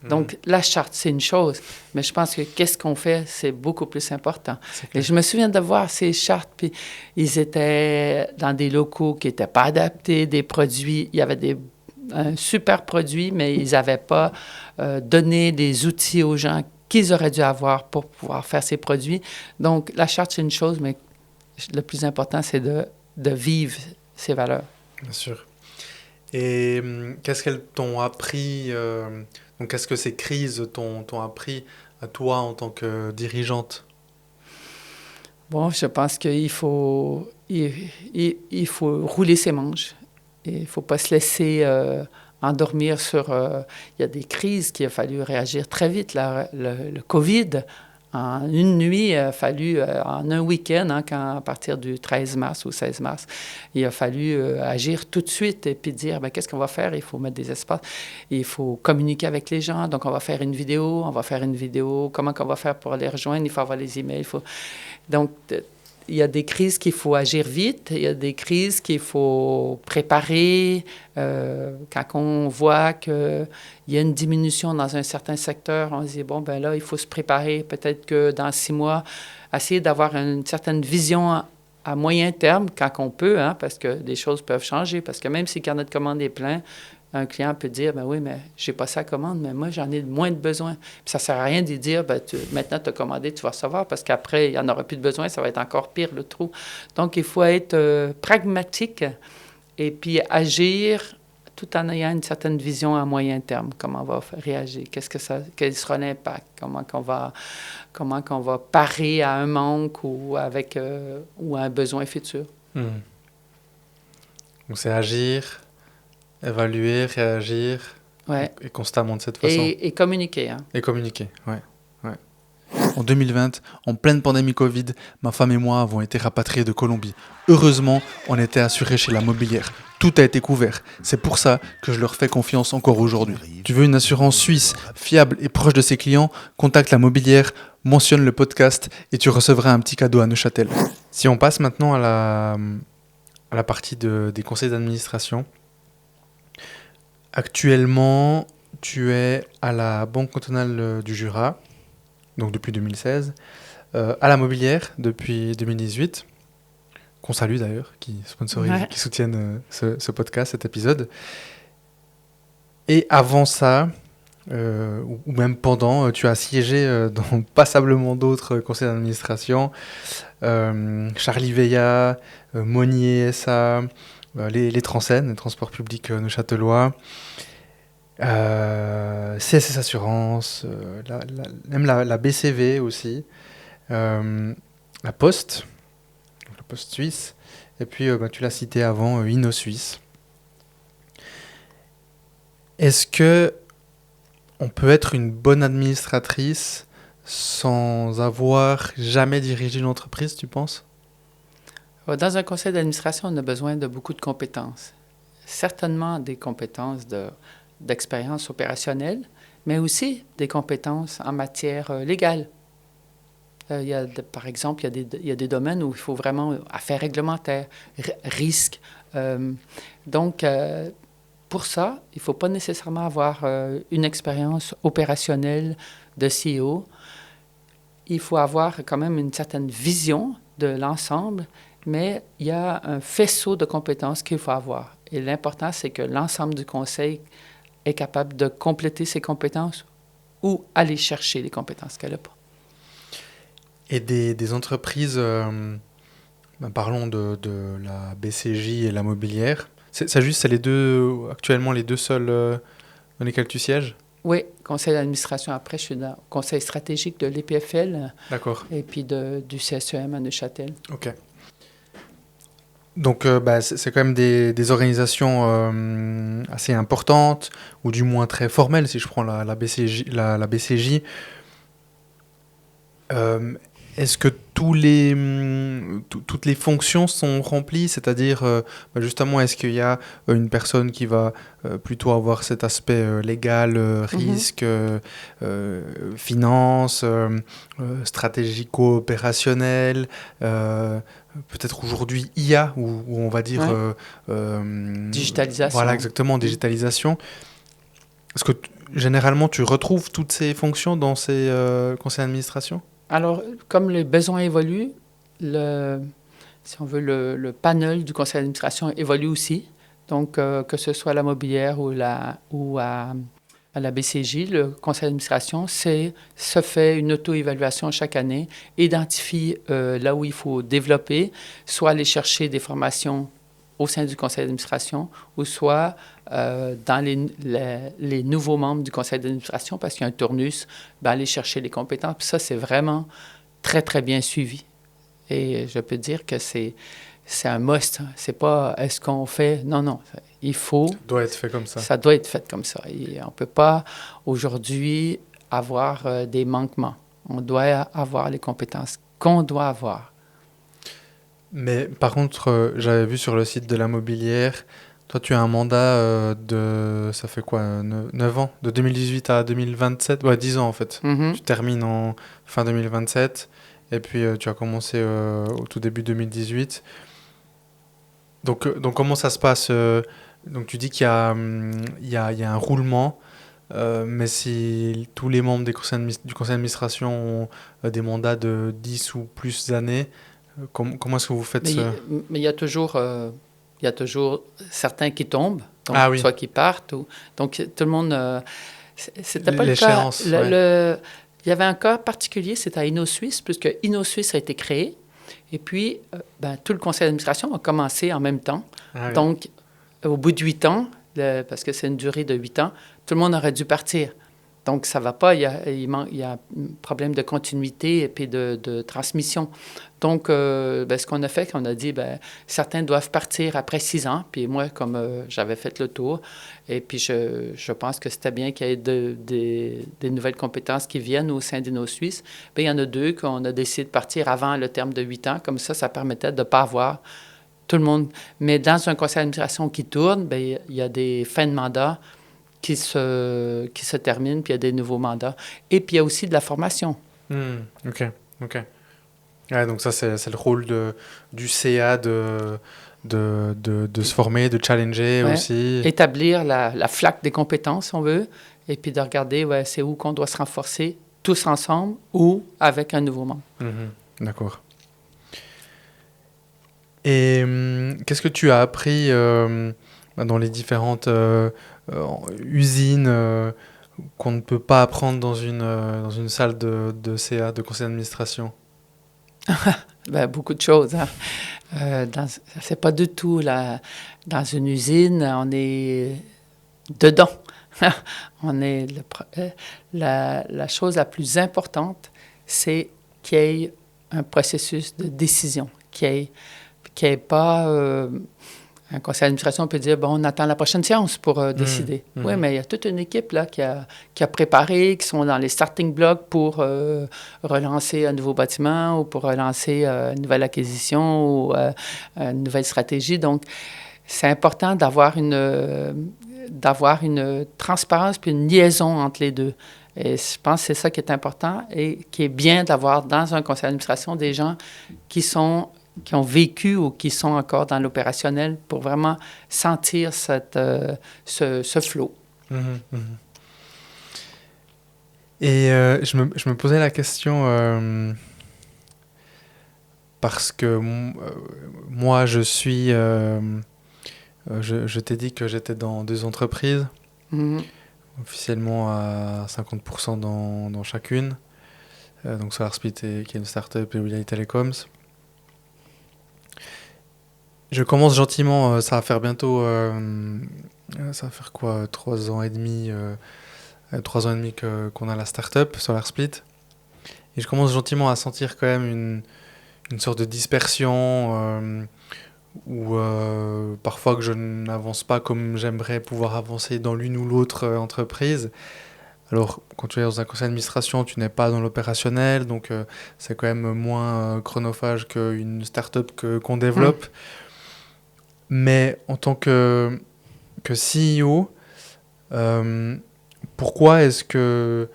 Donc, la charte, c'est une chose, mais je pense que qu'est-ce qu'on fait, c'est beaucoup plus important. Et je me souviens de voir ces chartes, puis ils étaient dans des locaux qui n'étaient pas adaptés, des produits, il y avait un super produit, mais ils n'avaient pas donné des outils aux gens qu'ils auraient dû avoir pour pouvoir faire ces produits. Donc, la charte, c'est une chose, mais le plus important, c'est de vivre ces valeurs. Bien sûr. Et qu'est-ce qu'elles t'ont appris donc qu'est-ce que ces crises t'ont appris à toi en tant que dirigeante? Bon, je pense il faut rouler ses manches. Il ne faut pas se laisser endormir sur... il y a des crises qu'il a fallu réagir très vite. Le COVID, en une nuit, il a fallu, en un week-end, à partir du 13 mars ou 16 mars, il a fallu agir tout de suite et puis dire, ben, qu'est-ce qu'on va faire? Il faut mettre des espaces, il faut communiquer avec les gens. Donc, on va faire une vidéo, comment qu'on va faire pour les rejoindre? Il faut avoir les emails, Donc, il y a des crises qu'il faut agir vite, il y a des crises qu'il faut préparer. Quand on voit qu'il y a une diminution dans un certain secteur, on se dit, bon, ben là, il faut se préparer. Peut-être que dans 6 mois, essayer d'avoir une certaine vision à moyen terme, quand on peut, parce que les choses peuvent changer. Parce que même si le carnet de commande est plein, un client peut dire, ben oui, mais j'ai pas ça à commande, mais moi, j'en ai moins de besoin. Puis ça sert à rien de dire, ben maintenant, tu as commandé, tu vas recevoir, parce qu'après, il n'y en aura plus de besoin, ça va être encore pire, le trou. Donc, il faut être pragmatique et puis agir tout en ayant une certaine vision à moyen terme. Comment on va réagir? Quel sera l'impact? Comment qu'on va parer à un manque ou à un besoin futur? Donc c'est agir, évaluer, réagir, Ouais. et constamment de cette façon. Et communiquer. Et communiquer, ouais. En 2020, en pleine pandémie Covid, ma femme et moi avons été rapatriés de Colombie. Heureusement, on était assurés chez la mobilière. Tout a été couvert. C'est pour ça que je leur fais confiance encore aujourd'hui. Tu veux une assurance suisse, fiable et proche de ses clients? Contacte la mobilière, mentionne le podcast et tu recevras un petit cadeau à Neuchâtel. Si on passe maintenant à la partie des conseils d'administration. Actuellement, tu es à la Banque cantonale du Jura, donc depuis 2016, à la Mobilière depuis 2018, qu'on salue d'ailleurs, qui sponsorisent, qui soutiennent ce podcast, cet épisode. Et avant ça, ou même pendant, tu as siégé dans passablement d'autres conseils d'administration, Charlie Veilla, Monnier SA, les Transen, les transports publics neuchâtelois, CSS Assurance, même la BCV aussi, la Poste suisse, et puis tu l'as cité avant, Inno Suisse. Est-ce que on peut être une bonne administratrice sans avoir jamais dirigé une entreprise, tu penses? Dans un conseil d'administration, on a besoin de beaucoup de compétences. Certainement des compétences d'expérience opérationnelle, mais aussi des compétences en matière légale. Par exemple, il y a des domaines où il faut vraiment affaires réglementaires, risques. Donc, pour ça, il ne faut pas nécessairement avoir une expérience opérationnelle de CEO. Il faut avoir quand même une certaine vision de l'ensemble, mais il y a un faisceau de compétences qu'il faut avoir. Et l'important, c'est que l'ensemble du conseil est capable de compléter ses compétences ou aller chercher les compétences qu'elle n'a pas. Et des entreprises Parlons de la BCJ et la mobilière. C'est juste, c'est les deux, actuellement les deux seuls dans lesquels tu sièges? Oui, conseil d'administration. Après, je suis dans le conseil stratégique de l'EPFL D'accord. et puis du CSEM à Neuchâtel. Ok. Donc, c'est quand même des organisations assez importantes, ou du moins très formelles, si je prends la BCJ. La BCJ. Euh, Est-ce que toutes les fonctions sont remplies? C'est-à-dire, justement, est-ce qu'il y a une personne qui va plutôt avoir cet aspect légal, Mhm. risque, finance, stratégico-opérationnel, peut-être aujourd'hui IA, ou on va dire, Ouais. voilà, Digitalisation. exactement, Mm. digitalisation. Est-ce que généralement tu retrouves toutes ces fonctions dans ces conseils d'administration? Alors, comme les besoins évoluent, le, si on veut, le panel du conseil d'administration évolue aussi. Donc, que ce soit la mobilière ou à la BCJ, le conseil d'administration se fait une auto-évaluation chaque année, identifie là où il faut développer, soit aller chercher des formations au sein du conseil d'administration, ou soit dans les nouveaux membres du conseil d'administration, parce qu'il y a un turnus, ben, aller chercher les compétences. Puis ça, c'est vraiment très, très bien suivi. Et je peux dire que c'est un must. C'est pas est-ce qu'on fait. Non, non. Il faut. Ça doit être fait comme ça. Ça doit être fait comme ça. Et on ne peut pas aujourd'hui avoir des manquements. On doit avoir les compétences qu'on doit avoir. Mais par contre, j'avais vu sur le site de la mobilière, toi tu as un mandat ça fait quoi, 9 ans? De 2018 à 2027? Ouais, 10 ans en fait. Mhm. Tu termines en fin 2027, et puis tu as commencé au tout début 2018. Donc comment ça se passe donc tu dis qu'il y a, il y a un roulement, mais si tous les membres du conseil d'administration ont des mandats de 10 ou plus années, comment est-ce que vous faites Mais, mais il y a toujours certains qui tombent, donc Ah oui, soit qui partent. Donc tout le monde. C'était pas le cas. l'échéance, ouais. Il y avait un cas particulier, c'était à InnoSuisse, puisque InnoSuisse a été créé. Et puis, ben, tout le conseil d'administration a commencé en même temps. Ah oui. Donc, au bout de 8 ans, parce que c'est une durée de 8 ans, tout le monde aurait dû partir. Donc, ça ne va pas. Il y a un problème de continuité et puis de transmission. Donc, ben, ce qu'on a fait, on a dit, ben, certains doivent partir après 6 ans. Puis moi, comme j'avais fait le tour, et puis je pense que c'était bien qu'il y ait des nouvelles compétences qui viennent au sein d'InnoSuisse. Bien, il y en a 2 qu'on a décidé de partir avant le terme de 8 ans. Comme ça permettait de ne pas avoir tout le monde. Mais dans un conseil d'administration qui tourne, bien, il y a des fins de mandat qui se terminent, puis il y a des nouveaux mandats. Et puis il y a aussi de la formation. Ok, ok. Ouais, donc ça, c'est le rôle du CA de se former, de challenger Ouais. aussi. Établir la flaque des compétences, si on veut, et puis de regarder ouais, c'est où qu'on doit se renforcer, tous ensemble ou avec un nouveau membre. Mhm, d'accord. Et qu'est-ce que tu as appris dans les différentes usines qu'on ne peut pas apprendre dans une salle de CA, de conseil d'administration? Ben, beaucoup de choses. Hein. C'est pas du tout dans une usine, on est dedans. On est la chose la plus importante, c'est qu'il y ait un processus de décision, qu'il n'y ait pas un conseil d'administration peut dire, bon, on attend la prochaine séance pour décider. Oui, mais il y a toute une équipe là, qui a préparé, qui sont dans les starting blocks pour relancer un nouveau bâtiment ou pour relancer une nouvelle acquisition ou une nouvelle stratégie. Donc, c'est important d'avoir une transparence puis une liaison entre les deux. Et je pense que c'est ça qui est important et qui est bien d'avoir dans un conseil d'administration des gens qui ont vécu ou qui sont encore dans l'opérationnel pour vraiment sentir ce flow. Mhm, mhm. Et je me posais la question parce que moi, je t'ai dit que j'étais dans 2 entreprises, Mhm. officiellement à 50% dans chacune. Donc SolarSpeed, qui est une startup, et Reality Telecoms. Je commence gentiment, ça va faire bientôt, ça va faire quoi, 3 ans et demi, 3 ans et demi qu'on a la start-up SolarSplit. Et je commence gentiment à sentir quand même une sorte de dispersion, ou parfois que je n'avance pas comme j'aimerais pouvoir avancer dans l'une ou l'autre entreprise. Alors, quand tu es dans un conseil d'administration, tu n'es pas dans l'opérationnel, donc c'est quand même moins chronophage qu'une start-up qu'on développe. Mais en tant que CEO, pourquoi est-ce que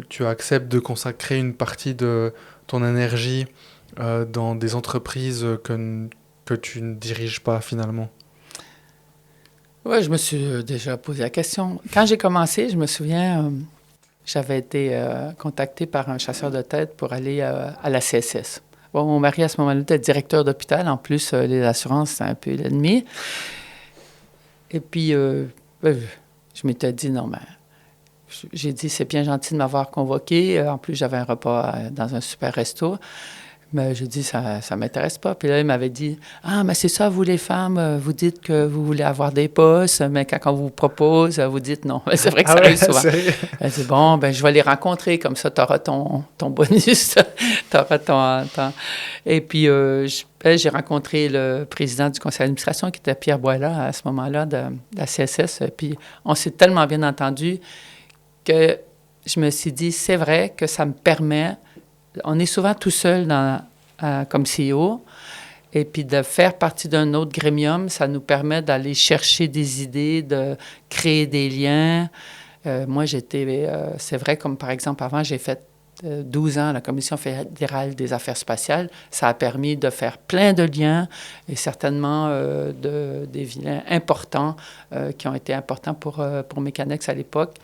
tu acceptes de consacrer une partie de ton énergie dans des entreprises que tu ne diriges pas finalement? Oui, je me suis déjà posé la question. Quand j'ai commencé, je me souviens, j'avais été contactée par un chasseur de tête pour aller à la CSS. Bon, mon mari, à ce moment-là, était directeur d'hôpital. En plus, les assurances, c'est un peu l'ennemi. Et puis, je m'étais dit, non, mais j'ai dit, c'est bien gentil de m'avoir convoqué. En plus, j'avais un repas dans un super resto. Mais j'ai dit, ça ne m'intéresse pas. Puis là, il m'avait dit, ah, mais c'est ça, vous les femmes, vous dites que vous voulez avoir des postes, mais quand on vous propose, vous dites non. C'est vrai que ça arrive souvent. Elle dit, bon, ben je vais les rencontrer, comme ça, tu auras ton bonus, tu auras ton... Et puis, j'ai rencontré le président du conseil d'administration, qui était Pierre Boilat, à ce moment-là, de la CSS. Puis, on s'est tellement bien entendu que je me suis dit, c'est vrai que ça me permet... On est souvent tout seul comme CEO, et puis de faire partie d'un autre gremium, ça nous permet d'aller chercher des idées, de créer des liens. Moi, c'est vrai, comme par exemple, avant, j'ai fait 12 ans à la Commission fédérale des affaires spatiales. Ça a permis de faire plein de liens et certainement des liens importants qui ont été importants pour Mécanex à l'époque.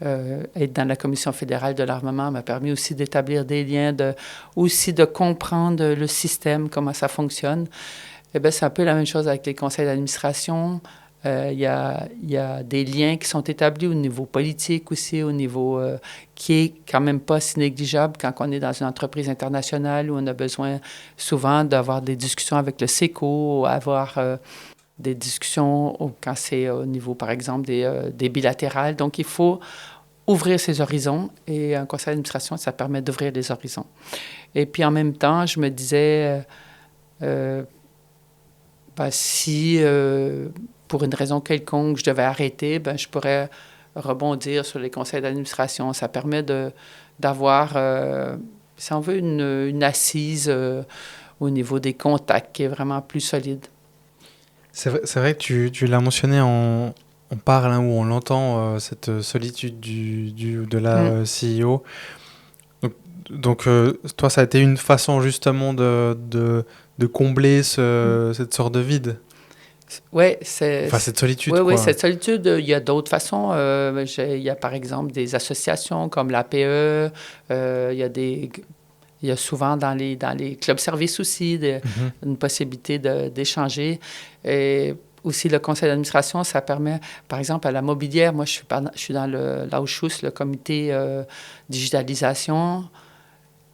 Être dans la Commission fédérale de l'armement m'a permis aussi d'établir des liens, aussi de comprendre le système, comment ça fonctionne. Eh bien, c'est un peu la même chose avec les conseils d'administration. Il y a des liens qui sont établis au niveau politique aussi, au niveau qui est quand même pas si négligeable quand on est dans une entreprise internationale où on a besoin souvent d'avoir des discussions avec le SECO, avoir des discussions quand c'est au niveau, par exemple, des bilatérales. Donc, il faut ouvrir ses horizons et un conseil d'administration, ça permet d'ouvrir les horizons. Et puis, en même temps, je me disais, si... pour une raison quelconque, je devais arrêter, je pourrais rebondir sur les conseils d'administration. Ça permet d'avoir, si on veut, une assise au niveau des contacts qui est vraiment plus solide. C'est vrai que tu l'as mentionné, on parle ou on l'entend, cette solitude de la CEO. Donc toi, ça a été une façon justement de combler cette sorte de vide. Oui, cette solitude. Oui, cette solitude, il y a d'autres façons. Il y a par exemple des associations comme l'APE. Il y a souvent dans les clubs-services aussi une possibilité d'échanger. Et aussi, le conseil d'administration, ça permet, par exemple, à la mobilière. Moi, je suis dans l'Ausschuss, le comité digitalisation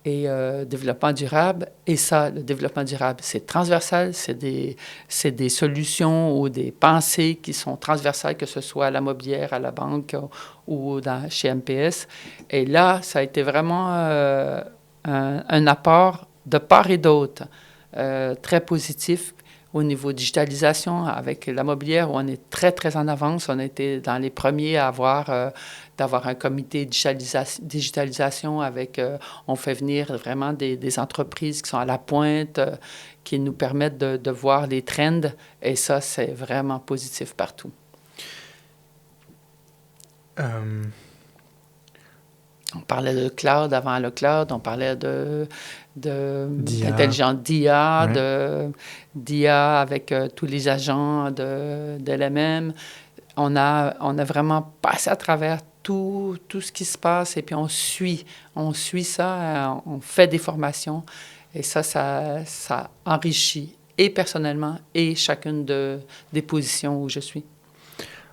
et développement durable. Et ça, le développement durable, c'est transversal, c'est des solutions ou des pensées qui sont transversales, que ce soit à la mobilière, à la banque ou chez MPS. Et là, ça a été vraiment un apport de part et d'autre très positif au niveau digitalisation avec la mobilière, où on est très, très en avance. On a été dans les premiers à d'avoir un comité digitalisation avec... on fait venir vraiment des entreprises qui sont à la pointe, qui nous permettent de voir les trends. Et ça, c'est vraiment positif partout. On parlait de cloud avant le cloud, on parlait d'intelligence d'IA, d'IA avec tous les agents de l'MM. On a vraiment passé à travers tout ce qui se passe et puis on suit ça, on fait des formations et ça enrichit et personnellement et chacune des positions où je suis.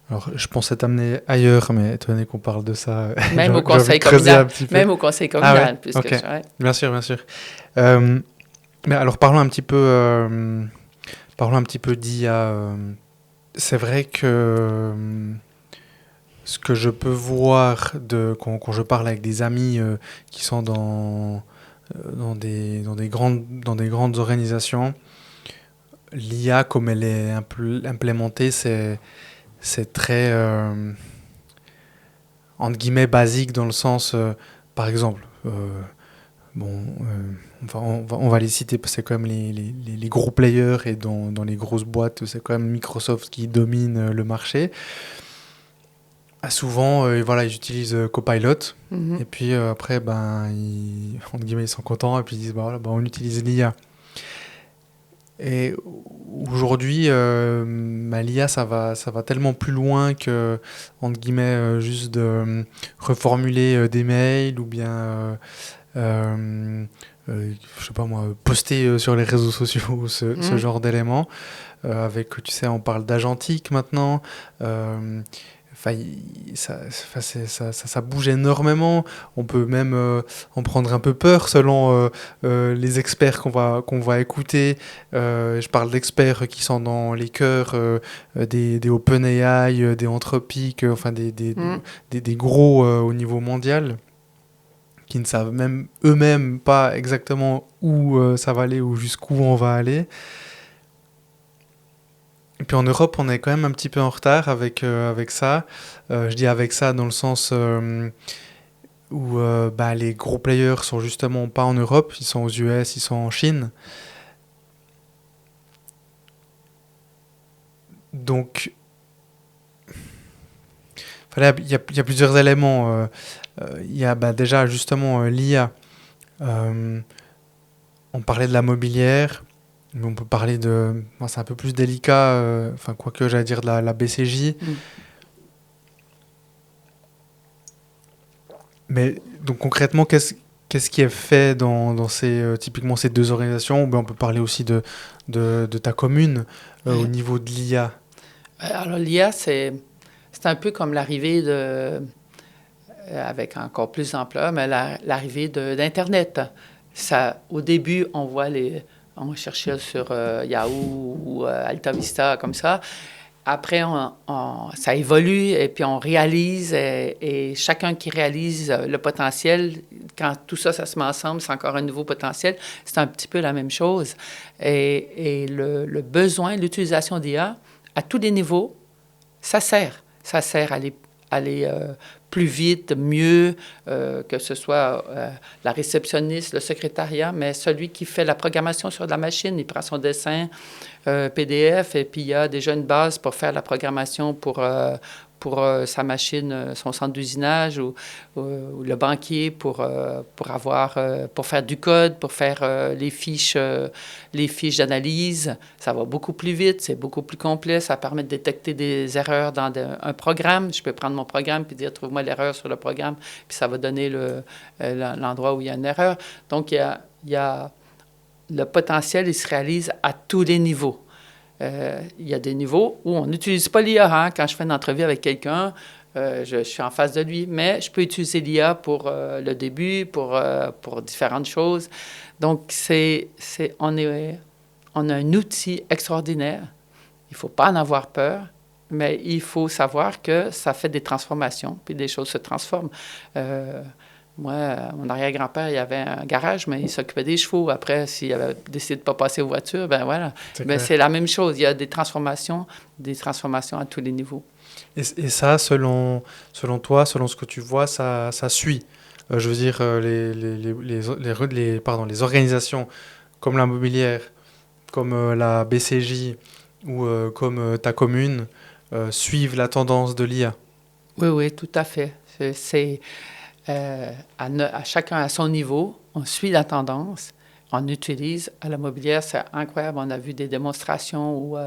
Alors, je pensais t'amener ailleurs, mais étant donné qu'on parle de ça... Même au conseil communal. Même au conseil communal. Bien sûr. Mais alors, parlons un petit peu... Parlons un petit peu d'IA. C'est vrai que ce que je peux voir quand je parle avec des amis qui sont dans des grandes organisations, l'IA, comme elle est implémentée, c'est très, entre guillemets, basique dans le sens, par exemple, bon, on va les citer parce que c'est quand même les gros players et dans les grosses boîtes, c'est quand même Microsoft qui domine le marché. Ah, souvent, voilà, ils utilisent Copilot et puis après, ben, entre guillemets, ils sont contents et puis ils disent, bah, voilà, ben, on utilise l'IA. Et aujourd'hui, l'IA, ça va tellement plus loin que, entre guillemets, juste de reformuler des mails ou bien, je sais pas moi, poster sur les réseaux sociaux ce genre d'éléments. Avec, tu sais, on parle d'agentique maintenant. Enfin, ça bouge énormément. On peut même en prendre un peu peur selon les experts qu'on va écouter. Je parle d'experts qui sont dans les cœurs des OpenAI, des Anthropic, enfin des gros au niveau mondial, qui ne savent même eux-mêmes pas exactement où ça va aller ou jusqu'où on va aller. Et puis en Europe, on est quand même un petit peu en retard avec ça. Je dis avec ça dans le sens où bah, les gros players sont justement pas en Europe, ils sont aux US, ils sont en Chine. Donc, voilà, il y a plusieurs éléments. Il y a bah, déjà justement l'IA. Euh, on parlait de la mobilière, mais on peut parler de... Bon, c'est un peu plus délicat, enfin quoique j'allais dire de la BCJ. Mais donc concrètement, qu'est-ce qui est fait dans typiquement ces deux organisations? Ben, on peut parler aussi de ta commune au niveau de l'IA. Alors, l'IA, c'est un peu comme l'arrivée avec encore plus d'ampleur, mais l'arrivée d'Internet. Ça, au début, on cherchait sur Yahoo ou Alta Vista, comme ça. Après, ça évolue et puis on réalise et chacun qui réalise le potentiel, quand tout ça, ça se met ensemble, c'est encore un nouveau potentiel. C'est un petit peu la même chose. Et le besoin, l'utilisation d'IA à tous les niveaux, ça sert. Ça sert à aller plus vite, mieux, que ce soit la réceptionniste, le secrétariat, mais celui qui fait la programmation sur la machine, il prend son dessin PDF et puis il y a déjà une base pour faire la programmation pour sa machine, son centre d'usinage ou le banquier pour faire du code, pour faire les fiches d'analyse. Ça va beaucoup plus vite, c'est beaucoup plus complet. Ça permet de détecter des erreurs dans un programme. Je peux prendre mon programme puis dire trouve-moi l'erreur sur le programme, puis ça va donner l'endroit où il y a une erreur. Donc il y a le potentiel, il se réalise à tous les niveaux. Il y a des niveaux où on n'utilise pas l'IA. Hein? Quand je fais une entrevue avec quelqu'un, je suis en face de lui, mais je peux utiliser l'IA pour le début, pour différentes choses. Donc, on a un outil extraordinaire. Il ne faut pas en avoir peur, mais il faut savoir que ça fait des transformations, puis des choses se transforment. Moi, mon arrière-grand-père, il avait un garage, mais il s'occupait des chevaux. Après, s'il avait décidé de ne pas passer aux voitures, ben voilà. Ben, c'est la même chose. Il y a des transformations à tous les niveaux. Et ça, selon toi, selon ce que tu vois, ça suit. Je veux dire, les organisations comme la mobilière, comme la BCJ ou comme ta commune suivent la tendance de l'IA. Oui, oui, tout à fait. À chacun à son niveau, on suit la tendance, on utilise. À la mobilière, c'est incroyable. On a vu des démonstrations où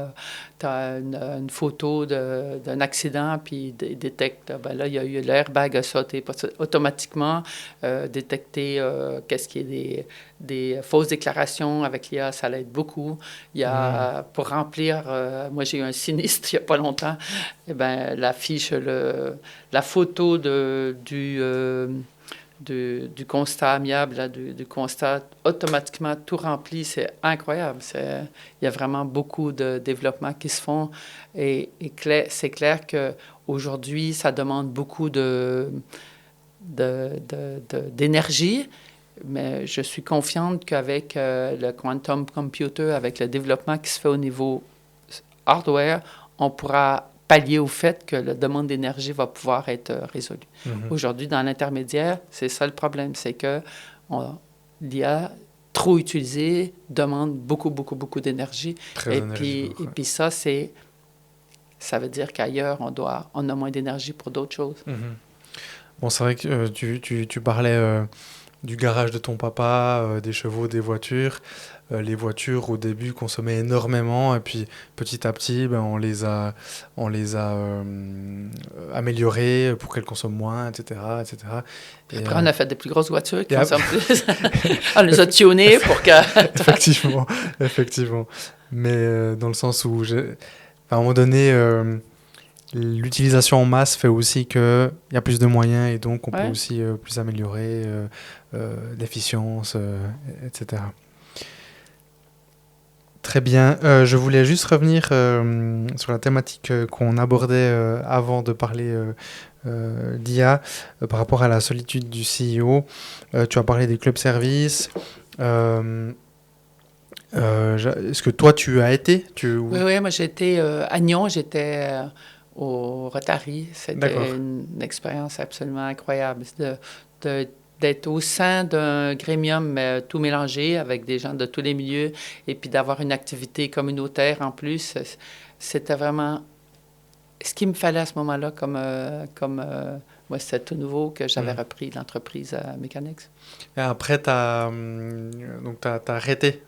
tu as une photo d'un accident, puis il détecte, ben là, il y a eu l'airbag a sauté automatiquement, détecter qu'est-ce qui est des fausses déclarations avec l'IA, ça l'aide beaucoup. Il y a, pour remplir, moi j'ai eu un sinistre il n'y a pas longtemps, eh ben, la fiche, la photo du constat amiable, là, du constat automatiquement tout rempli. C'est incroyable. Il y a vraiment beaucoup de développements qui se font. Et c'est clair qu'aujourd'hui, ça demande beaucoup d'énergie. Mais je suis confiante qu'avec le quantum computer, avec le développement qui se fait au niveau hardware, on pourra pallier au fait que la demande d'énergie va pouvoir être résolue. Mm-hmm. Aujourd'hui, dans l'intermédiaire, c'est ça le problème, c'est que l'IA trop utilisée demande beaucoup, beaucoup, beaucoup d'énergie. Et puis ça, ça veut dire qu'ailleurs, on a moins d'énergie pour d'autres choses. Mm-hmm. Bon, c'est vrai que tu parlais du garage de ton papa, des chevaux, des voitures. Les voitures, au début, consommaient énormément. Et puis, petit à petit, on les a améliorées pour qu'elles consomment moins, etc. etc. Et après, on a fait des plus grosses voitures qui consomment plus. On les a tunées pour que... Effectivement. Mais dans le sens où, à un moment donné... l'utilisation en masse fait aussi qu'il y a plus de moyens et donc on peut aussi plus améliorer l'efficience, etc. Très bien. Je voulais juste revenir sur la thématique qu'on abordait avant de parler d'IA par rapport à la solitude du CEO. Tu as parlé des clubs services. Est-ce que toi, tu as été Oui, moi j'ai été à Nyon, j'étais... au Rotary. C'était une expérience absolument incroyable d'être au sein d'un grémium tout mélangé avec des gens de tous les milieux et puis d'avoir une activité communautaire en plus. C'était vraiment ce qu'il me fallait à ce moment-là moi, c'était tout nouveau que j'avais repris l'entreprise à Mécanix. Et après, tu as arrêté?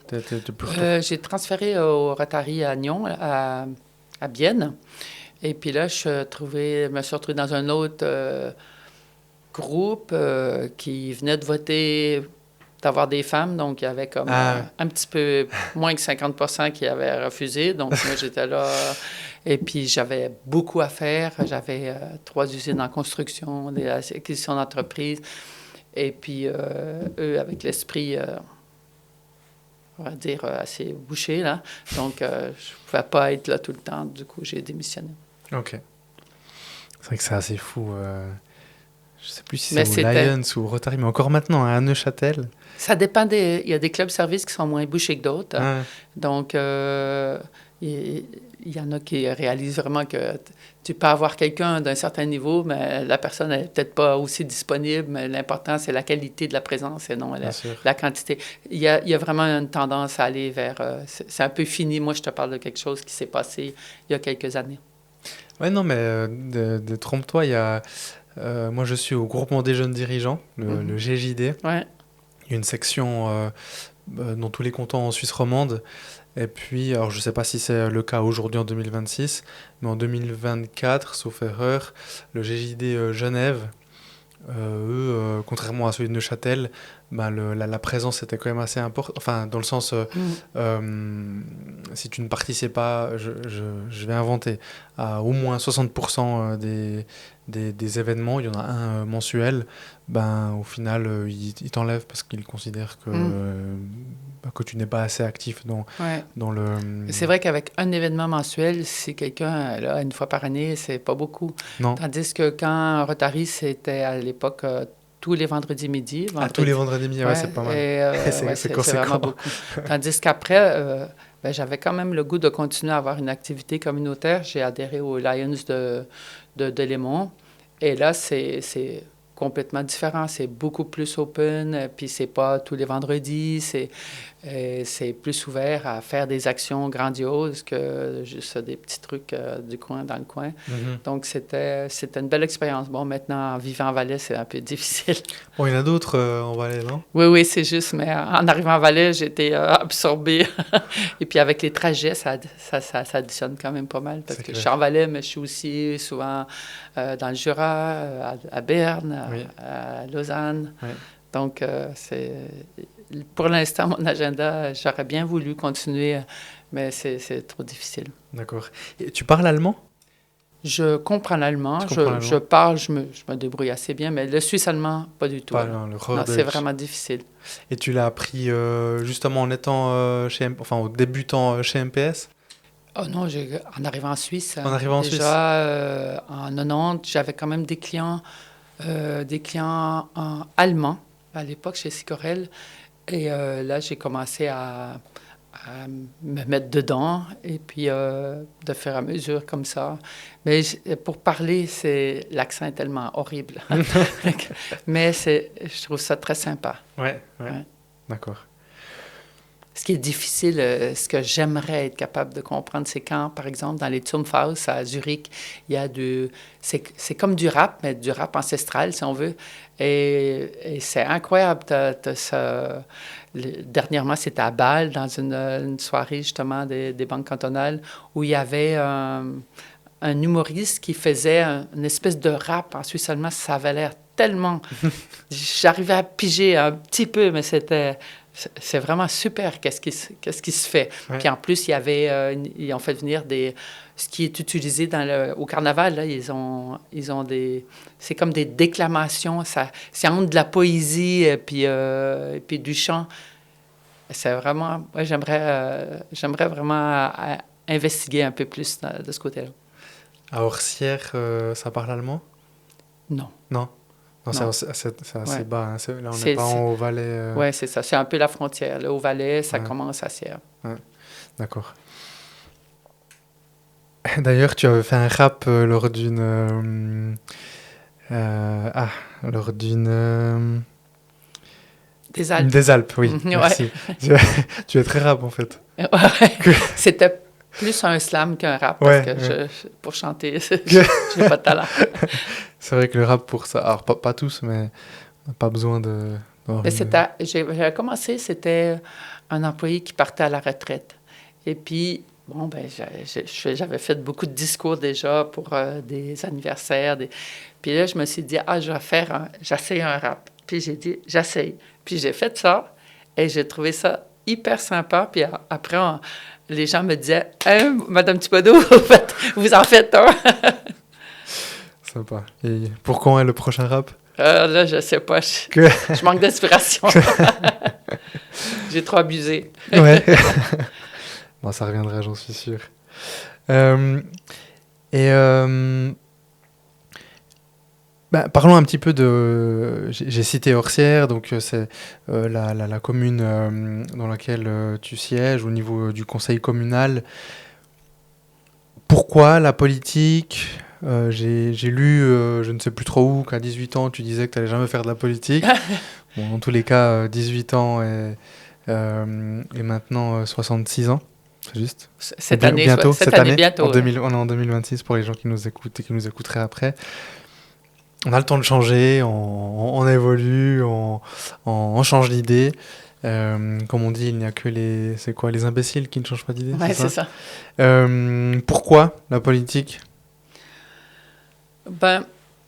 J'ai transféré au Rotary à Nyon, à Bienne. Et puis là, je me suis retrouvée dans un autre groupe qui venait de voter d'avoir des femmes. Donc, il y avait comme un petit peu moins que 50% qui avaient refusé. Donc, moi, j'étais là. Et puis, j'avais beaucoup à faire. J'avais 3 usines en construction, des acquisitions d'entreprises. Et puis, eux, avec l'esprit... on va dire assez bouché, là. Donc, je ne pouvais pas être là tout le temps. Du coup, j'ai démissionné. OK. C'est vrai que c'est assez fou. Je ne sais plus si c'est au Lions ou au Rotary, mais encore maintenant, à Neuchâtel. Ça dépend il y a des clubs services qui sont moins bouchés que d'autres. Hein. Donc, il y en a qui réalisent vraiment que tu peux avoir quelqu'un d'un certain niveau, mais la personne n'est peut-être pas aussi disponible, mais l'important, c'est la qualité de la présence et non la quantité. Il y a vraiment une tendance à aller vers... c'est un peu fini. Moi, je te parle de quelque chose qui s'est passé il y a quelques années. Oui, non, mais trompe-toi, il y a... moi, je suis au groupement des jeunes dirigeants, le GJD. Ouais. Il y a une section dans tous les cantons en Suisse romande. Et puis, alors je ne sais pas si c'est le cas aujourd'hui en 2026, mais en 2024, sauf erreur, le GJD Genève, eux, contrairement à celui de Neuchâtel, la présence était quand même assez importante. Enfin, dans le sens, si tu ne participes pas, je vais inventer, à au moins 60% des événements, il y en a un mensuel, au final, ils t'enlèvent parce qu'ils considèrent que tu n'es pas assez actif dans le... C'est vrai qu'avec un événement mensuel, si quelqu'un, là, une fois par année, c'est pas beaucoup. Non. Tandis que quand Rotary, c'était à l'époque tous les vendredis midi. Tous les vendredis midi, c'est pas mal. C'est vraiment beaucoup. Tandis qu'après, j'avais quand même le goût de continuer à avoir une activité communautaire. J'ai adhéré aux Lions de Lémont. Et là, c'est complètement différent. C'est beaucoup plus open, puis c'est pas tous les vendredis. C'est plus ouvert à faire des actions grandioses que juste des petits trucs du coin, dans le coin. Mm-hmm. Donc, c'était une belle expérience. Bon, maintenant, en vivant en Valais, c'est un peu difficile. Bon, il y en a d'autres en Valais, non? Oui, c'est juste. Mais en arrivant en Valais, j'étais absorbée. Et puis, avec les trajets, ça additionne quand même pas mal. Parce que je suis en Valais, mais je suis aussi souvent dans le Jura, à Berne, à Lausanne. Oui. Donc, pour l'instant, mon agenda, j'aurais bien voulu continuer, mais c'est trop difficile. D'accord. Et tu parles allemand? Je comprends l'allemand, Tu comprends je l'allemand? parle, je me débrouille assez bien, mais le suisse-allemand, pas du tout. Pas Non, le non, c'est Hochdeutsch. vraiment difficile. Et tu l'as appris justement en étant enfin, au débutant chez MPS, Oh non, en arrivant en Suisse, en arrivant en Suisse. déjà en 90, j'avais quand même des clients en allemand à l'époque chez Sicorel. Et là, j'ai commencé à me mettre dedans et puis de faire à mesure comme ça. Mais pour parler, l'accent est tellement horrible. Mais je trouve ça très sympa. Ouais, ouais, Ouais. d'accord. Ce qui est difficile, ce que j'aimerais être capable de comprendre, c'est quand, par exemple, dans les Turmhaus à Zurich, il y a c'est comme du rap, mais du rap ancestral, si on veut. Et c'est incroyable. Dernièrement, c'était à Bâle, dans une soirée, justement, des banques cantonales, où il y avait un humoriste qui faisait une espèce de rap en suisse allemand. Ça avait l'air tellement... J'arrivais à piger un petit peu, mais c'est vraiment super qu'est-ce qui se fait. Ouais. Puis en plus, ils ont fait venir ce qui est utilisé au carnaval, là, ils ont c'est comme des déclamations, c'est entre de la poésie et puis du chant. C'est vraiment, moi, j'aimerais vraiment investiguer un peu plus de ce côté-là. À Orsières, ça parle allemand? Non, Non. Non, non. c'est assez Ouais. bas, hein. Là, on n'est pas en Haut-Valais. Ouais, c'est ça. C'est un peu la frontière. Là, au Valais, ça Ouais, commence à Sierre. ouais, d'accord. D'ailleurs, tu avais fait un rap lors d'une... lors d'une... Des Alpes. des Alpes, oui, Ouais. merci. Tu es très rap, en fait. Ouais. C'était plus un slam qu'un rap parce Ouais, que ouais. pour chanter, j'ai pas de talent. C'est vrai que le rap, pour ça... Alors, pas tous, mais on n'a pas besoin d'avoir Mais une... j'avais commencé, c'était un employé qui partait à la retraite. Et puis, bon, ben, j'avais fait beaucoup de discours déjà pour des anniversaires. Puis là, je me suis dit, j'essaye un rap. Puis j'ai dit, j'essaye. Puis j'ai fait ça et j'ai trouvé ça hyper sympa. Puis après, les gens me disaient, hein, Madame Thibodeau, vous en faites un. Sympa. Et pour quand est le prochain rap? Là, je sais pas, Que... je manque d'inspiration. J'ai trop abusé. Ouais. Bon, ça reviendra, j'en suis sûr. Euh, et parlons un petit peu de... J'ai cité Orsières, donc c'est la commune dans laquelle tu sièges au niveau du conseil communal. Pourquoi la politique? J'ai lu, je ne sais plus trop où, qu'à 18 ans, tu disais que tu n'allais jamais faire de la politique. Bon, dans tous les cas, 18 ans et maintenant 66 ans, c'est juste. Cette année, Bientôt, cette cette année année, bientôt. on est en 2026 pour les gens qui nous écoutent et qui nous écouteraient après. On a le temps de changer, on évolue, on change d'idée. Comme on dit, il n'y a que c'est quoi, les imbéciles qui ne changent pas d'idée, Oui, c'est c'est ça? ça. Pourquoi la politique? Ben,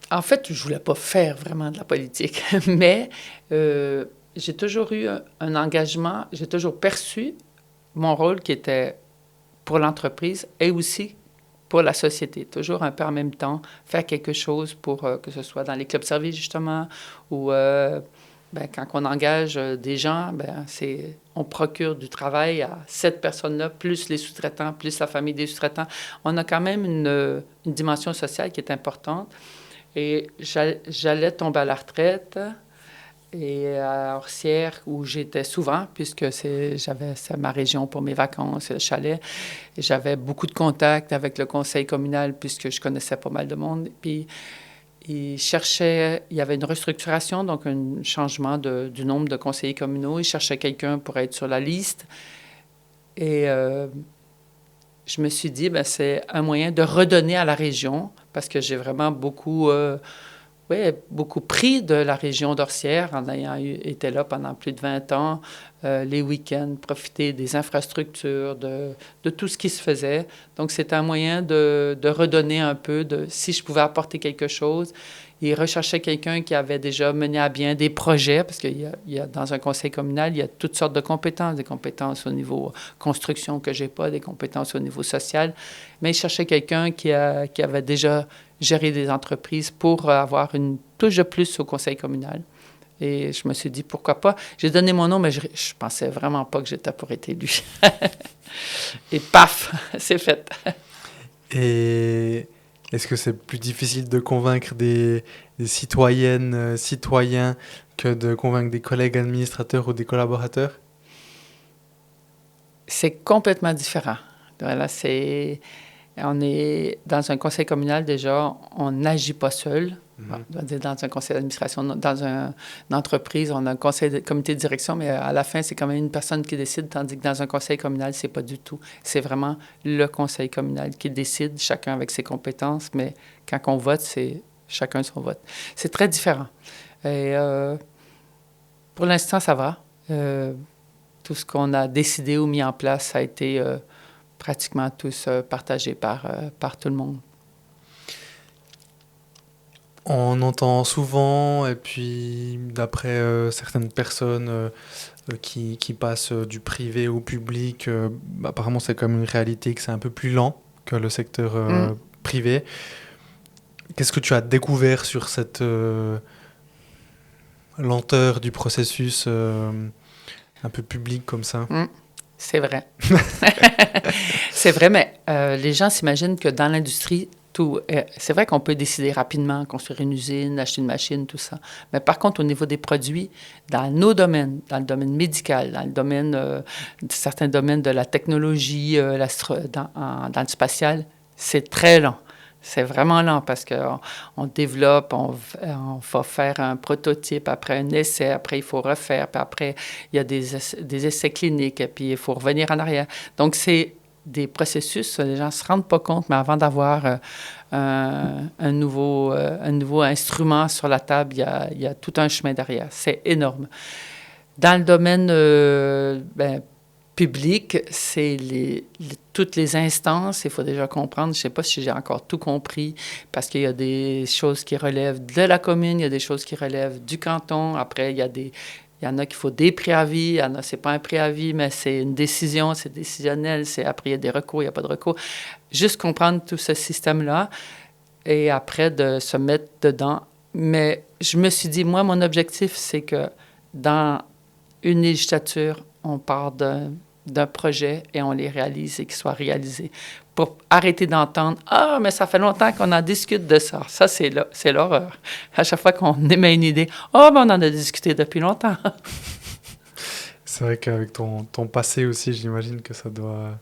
en fait, je voulais pas faire vraiment de la politique, mais j'ai toujours eu un engagement, j'ai toujours perçu mon rôle qui était pour l'entreprise et aussi pour la société. Toujours un peu en même temps, faire quelque chose pour que ce soit dans les clubs services, justement, ou quand on engage des gens, on procure du travail à cette personne-là, plus les sous-traitants, plus la famille des sous-traitants. On a quand même une dimension sociale qui est importante. Et j'allais tomber à la retraite et à Orsières, où j'étais souvent, puisque c'est ma région pour mes vacances, le chalet. Et j'avais beaucoup de contacts avec le conseil communal, puisque je connaissais pas mal de monde. Puis, il y avait une restructuration, donc un changement du nombre de conseillers communaux. Il cherchait quelqu'un pour être sur la liste. Et je me suis dit, c'est un moyen de redonner à la région, parce que j'ai vraiment beaucoup pris de la région d'Orsières en ayant été là pendant plus de 20 ans, les week-ends, profiter des infrastructures, de tout ce qui se faisait. Donc, c'était un moyen de redonner un peu, si je pouvais apporter quelque chose. Il recherchait quelqu'un qui avait déjà mené à bien des projets, parce dans un conseil communal, il y a toutes sortes de compétences, des compétences au niveau construction que j'ai pas, des compétences au niveau social, mais il cherchait quelqu'un qui avait déjà géré des entreprises pour avoir une touche de plus au conseil communal. Et je me suis dit, pourquoi pas? J'ai donné mon nom, mais je pensais vraiment pas que j'étais pour être élu. Et paf, c'est fait. Et est-ce que c'est plus difficile de convaincre des citoyennes, citoyens, que de convaincre des collègues administrateurs ou des collaborateurs? C'est complètement différent. Voilà, on est dans un conseil communal déjà, on n'agit pas seul. Dans un conseil d'administration, dans une entreprise, on a un comité de direction, mais à la fin, c'est quand même une personne qui décide, tandis que dans un conseil communal, c'est pas du tout. C'est vraiment le conseil communal qui décide, chacun avec ses compétences, mais quand on vote, c'est chacun son vote. C'est très différent. Et pour l'instant, ça va. Tout ce qu'on a décidé ou mis en place, ça a été pratiquement tous partagé par tout le monde. On entend souvent, et puis d'après certaines personnes qui passent du privé au public, apparemment c'est comme une réalité que c'est un peu plus lent que le secteur privé. Qu'est-ce que tu as découvert sur cette lenteur du processus un peu public comme ça? C'est vrai. C'est vrai, mais les gens s'imaginent que dans l'industrie, c'est vrai qu'on peut décider rapidement, construire une usine, acheter une machine, tout ça. Mais par contre, au niveau des produits, dans nos domaines, dans le domaine médical, dans le domaine, certains domaines de la technologie, dans le spatial, c'est très lent. C'est vraiment lent parce qu'on développe, on va faire un prototype, après un essai, après il faut refaire, puis après il y a des essais cliniques, et puis il faut revenir en arrière. Donc c'est des processus, les gens ne se rendent pas compte, mais avant d'avoir un nouveau instrument sur la table, il y a tout un chemin derrière. C'est énorme. Dans le domaine public, c'est toutes les instances. Il faut déjà comprendre, je ne sais pas si j'ai encore tout compris, parce qu'il y a des choses qui relèvent de la commune, il y a des choses qui relèvent du canton. Après, il y en a qu'il faut des préavis, il y en a, c'est pas un préavis, mais c'est une décision, c'est décisionnel, après, il y a des recours, il n'y a pas de recours. Juste comprendre tout ce système-là et après de se mettre dedans. Mais je me suis dit, moi, mon objectif, c'est que dans une législature, on part d'un projet et on les réalise et qu'il soit réalisé. Pour arrêter d'entendre « Ah, mais ça fait longtemps qu'on en discute de ça. » Ça, c'est l'horreur. À chaque fois qu'on émet une idée, « Ah, mais on en a discuté depuis longtemps. » C'est vrai qu'avec ton passé aussi, j'imagine que ça doit...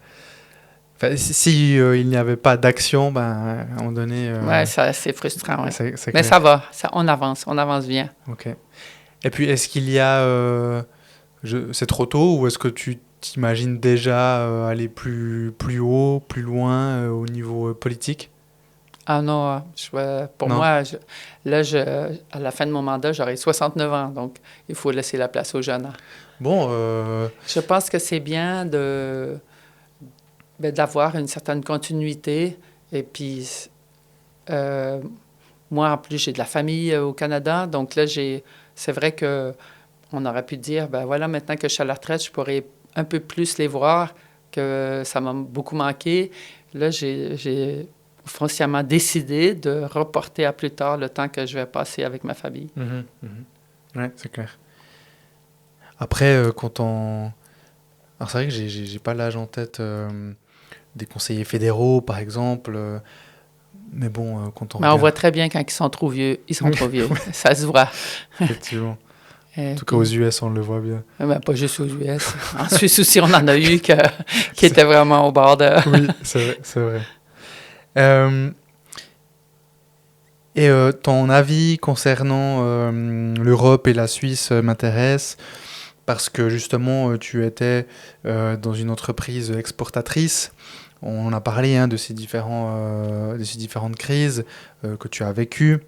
Enfin, si il n'y avait pas d'action, à un moment donné... Oui, c'est frustrant, ouais. C'est mais clair. ça va, on avance bien. OK. Et puis, est-ce qu'il y a... c'est trop tôt ou est-ce que tu t'imagines déjà aller plus haut, plus loin au niveau politique? Ah non, pour Non. moi, à la fin de mon mandat, j'aurai 69 ans, donc il faut laisser la place aux jeunes. Bon, je pense que c'est bien d'avoir une certaine continuité. Et puis, moi, en plus, j'ai de la famille au Canada, donc là, c'est vrai qu'on aurait pu dire, voilà, maintenant que je suis à la retraite, je pourrais un peu plus les voir, que ça m'a beaucoup manqué. Là, j'ai foncièrement décidé de reporter à plus tard le temps que je vais passer avec ma famille. Oui, c'est clair. Après, quand on... Alors, c'est vrai que j'ai pas l'âge en tête des conseillers fédéraux, par exemple. Mais bon, quand on regarde... on voit très bien quand ils sont trop vieux. Ils sont trop vieux. Ça se voit. Effectivement. En tout cas, aux US, on le voit bien. Pas juste aux US. En Suisse aussi, on en a eu qui étaient vraiment au bord de... Oui, c'est vrai. Et ton avis concernant l'Europe et la Suisse m'intéresse parce que justement, tu étais dans une entreprise exportatrice. On a parlé de ces différentes crises que tu as vécues.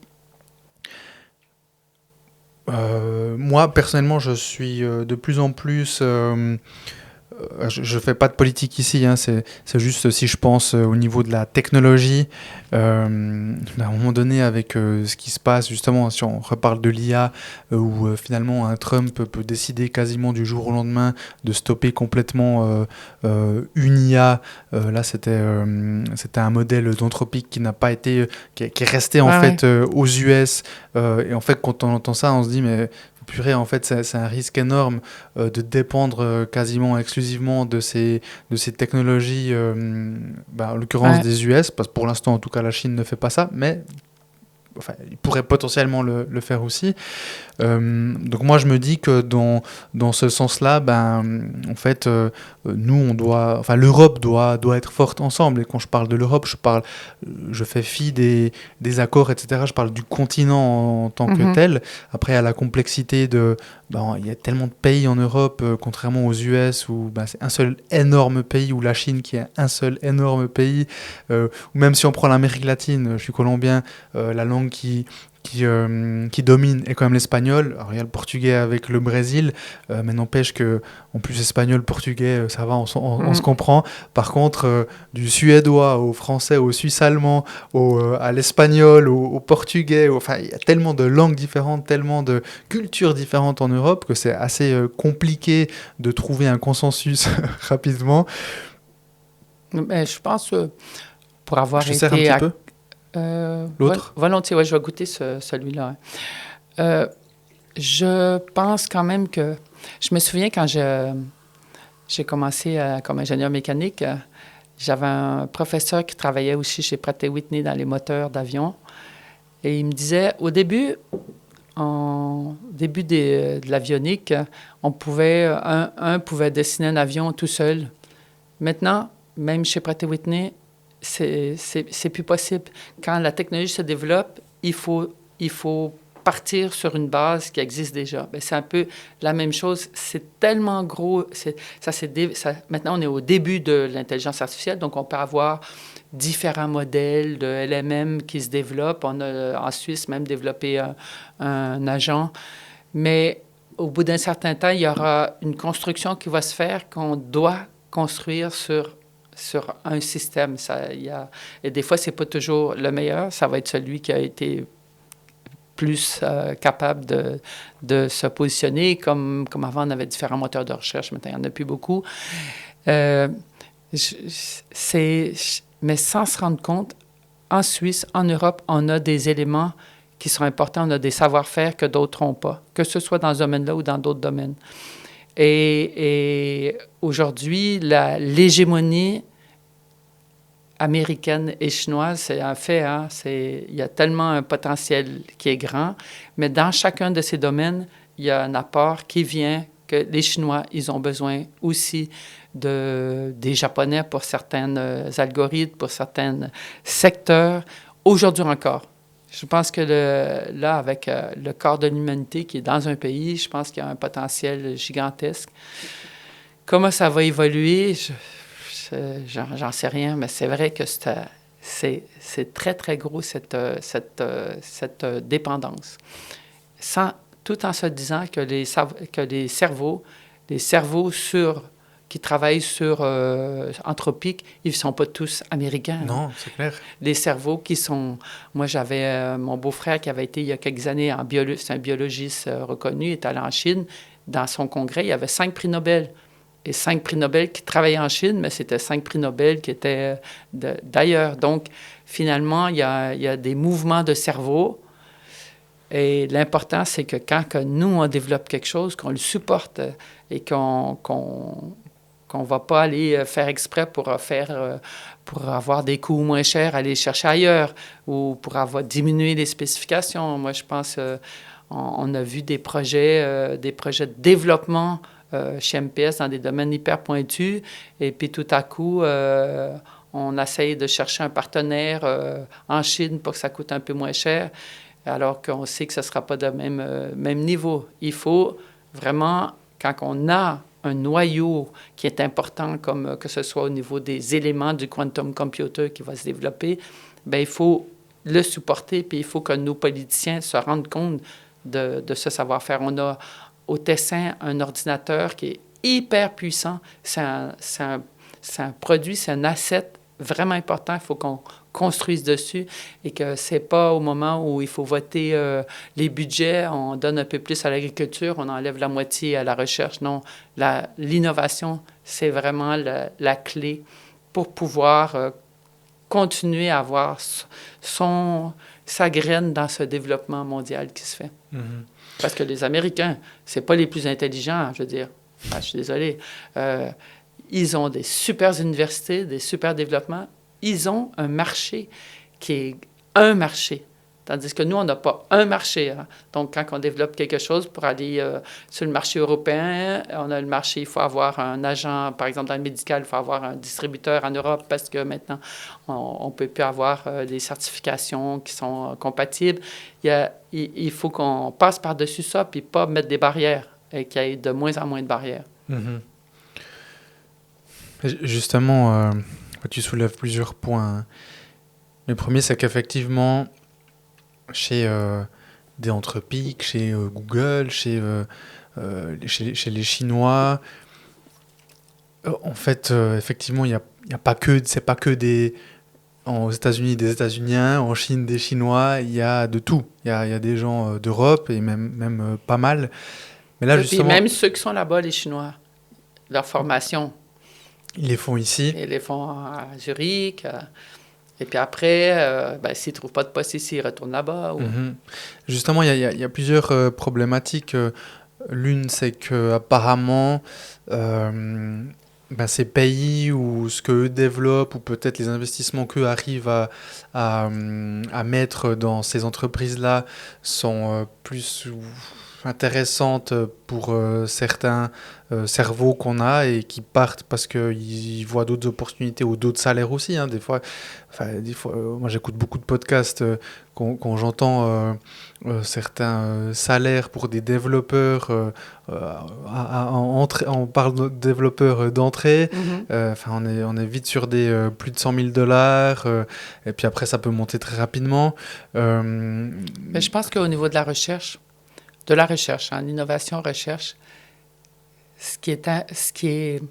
Moi, personnellement, je suis de plus en plus je fais pas de politique ici, hein, c'est juste si je pense au niveau de la technologie, à un moment donné avec ce qui se passe justement, si on reparle de l'IA, où finalement un Trump peut décider quasiment du jour au lendemain de stopper complètement une IA. Là c'était un modèle d'Anthropic qui n'a pas été, qui est resté en fait aux US, et en fait quand on entend ça on se dit mais purée, en fait, c'est un risque énorme de dépendre quasiment exclusivement de ces technologies, en l'occurrence des US, parce que pour l'instant, en tout cas, la Chine ne fait pas ça, mais enfin, il pourrait potentiellement le faire aussi. Donc moi, je me dis que dans ce sens-là, en fait, nous, enfin, l'Europe doit être forte ensemble. Et quand je parle de l'Europe, je fais fi des accords, etc. Je parle du continent en tant que tel. Après, à la complexité il y a tellement de pays en Europe, contrairement aux US, où c'est un seul énorme pays, ou la Chine qui est un seul énorme pays, ou même si on prend l'Amérique latine, je suis colombien, la langue qui domine est quand même l'espagnol. Alors il y a le portugais avec le Brésil, mais n'empêche que en plus espagnol, portugais, ça va, on se comprend. Par contre, du suédois au français, au suisse allemand, à l'espagnol, au portugais, enfin il y a tellement de langues différentes, tellement de cultures différentes en Europe que c'est assez compliqué de trouver un consensus rapidement. Mais je pense, pour avoir été... Je sers un petit peu l'autre? Volontiers, oui, je vais goûter celui-là. Je pense quand même que... Je me souviens quand j'ai commencé comme ingénieur mécanique, j'avais un professeur qui travaillait aussi chez Pratt & Whitney dans les moteurs d'avion. Et il me disait, au début de l'avionique, on pouvait, un pouvait dessiner un avion tout seul. Maintenant, même chez Pratt & Whitney, c'est plus possible. Quand la technologie se développe, il faut partir sur une base qui existe déjà. Bien, c'est un peu la même chose. C'est tellement gros. Maintenant, on est au début de l'intelligence artificielle, donc on peut avoir différents modèles de LMM qui se développent. On a en Suisse même développé un agent. Mais au bout d'un certain temps, il y aura une construction qui va se faire qu'on doit construire sur un système. Et des fois, ce n'est pas toujours le meilleur. Ça va être celui qui a été plus capable de se positionner. Comme avant, on avait différents moteurs de recherche. Maintenant, il n'y en a plus beaucoup. Mais sans se rendre compte, en Suisse, en Europe, on a des éléments qui sont importants. On a des savoir-faire que d'autres n'ont pas, que ce soit dans ce domaine-là ou dans d'autres domaines. Et aujourd'hui, l'hégémonie américaine et chinoise, c'est un fait. Hein? Il y a tellement un potentiel qui est grand, mais dans chacun de ces domaines, il y a un apport qui vient que les Chinois, ils ont besoin aussi des Japonais pour certains algorithmes, pour certains secteurs, aujourd'hui encore. Je pense que là, avec le corps de l'humanité qui est dans un pays, je pense qu'il y a un potentiel gigantesque. Comment ça va évoluer? J'en sais rien, mais c'est vrai que c'est très, très gros, cette dépendance. Tout en se disant que les cerveaux qui travaillent sur Anthropic, ils ne sont pas tous américains. Non, c'est clair. Les cerveaux qui sont... Moi, j'avais mon beau-frère qui avait été il y a quelques années c'est un biologiste reconnu, il est allé en Chine. Dans son congrès, il y avait 5 prix Nobel. Et 5 prix Nobel qui travaillaient en Chine, mais c'était 5 prix Nobel qui étaient d'ailleurs. Donc, finalement, il y a des mouvements de cerveau. Et l'important, c'est que quand nous, on développe quelque chose, qu'on le supporte et qu'on ne va pas aller faire exprès pour avoir des coûts moins chers, aller chercher ailleurs ou pour diminuer les spécifications. Moi, je pense on a vu des projets de développement chez MPS dans des domaines hyper pointus. Et puis tout à coup, on essaye de chercher un partenaire en Chine pour que ça coûte un peu moins cher, alors qu'on sait que ce ne sera pas de même niveau. Il faut vraiment, quand on a un noyau qui est important, comme que ce soit au niveau des éléments du quantum computer qui va se développer, bien, il faut le supporter, puis il faut que nos politiciens se rendent compte de ce savoir-faire. On a au Tessin un ordinateur qui est hyper puissant. C'est un produit, c'est un asset vraiment important. Il faut qu'on construise dessus et que c'est pas au moment où il faut voter les budgets, on donne un peu plus à l'agriculture, on enlève la moitié à la recherche. Non, l'innovation, c'est vraiment la clé pour pouvoir continuer à avoir sa graine dans ce développement mondial qui se fait. Mm-hmm. Parce que les Américains, c'est pas les plus intelligents, je veux dire. Je suis désolé. Ils ont des super universités, des super développements. Ils ont un marché qui est un marché. Tandis que nous, on n'a pas un marché. Hein. Donc, quand on développe quelque chose pour aller sur le marché européen, on a le marché, il faut avoir un agent, par exemple, dans le médical, il faut avoir un distributeur en Europe parce que maintenant, on ne peut plus avoir des certifications qui sont compatibles. Il faut qu'on passe par-dessus ça puis pas mettre des barrières et qu'il y ait de moins en moins de barrières. Mm-hmm. Justement, tu soulèves plusieurs points. Le premier, c'est qu'effectivement, chez des entreprises, chez Google, chez les Chinois, en fait, effectivement, il y a pas que, c'est pas que aux États-Unis des États-Uniens, en Chine des Chinois, il y a de tout. Il y a des gens d'Europe et même pas mal. Mais là, justement, puis même ceux qui sont là-bas, les Chinois, leur formation. Ils les font ici. Ils les font à Zurich. Et puis après, s'ils ne trouvent pas de poste ici, ils retournent là-bas. Ou... Mm-hmm. Justement, il y a plusieurs problématiques. L'une, c'est qu'apparemment, ces pays ou ce qu'eux développent, ou peut-être les investissements qu'eux arrivent à mettre dans ces entreprises-là sont plus intéressantes pour certains cerveaux qu'on a et qui partent parce qu'ils voient d'autres opportunités ou d'autres salaires aussi. Hein. Des fois, moi j'écoute beaucoup de podcasts quand j'entends certains salaires pour des développeurs, on parle de développeurs d'entrée, on est vite sur des plus de $100,000, et puis après ça peut monter très rapidement. Mais je pense qu'au niveau de la recherche, l'innovation recherche, ce qui est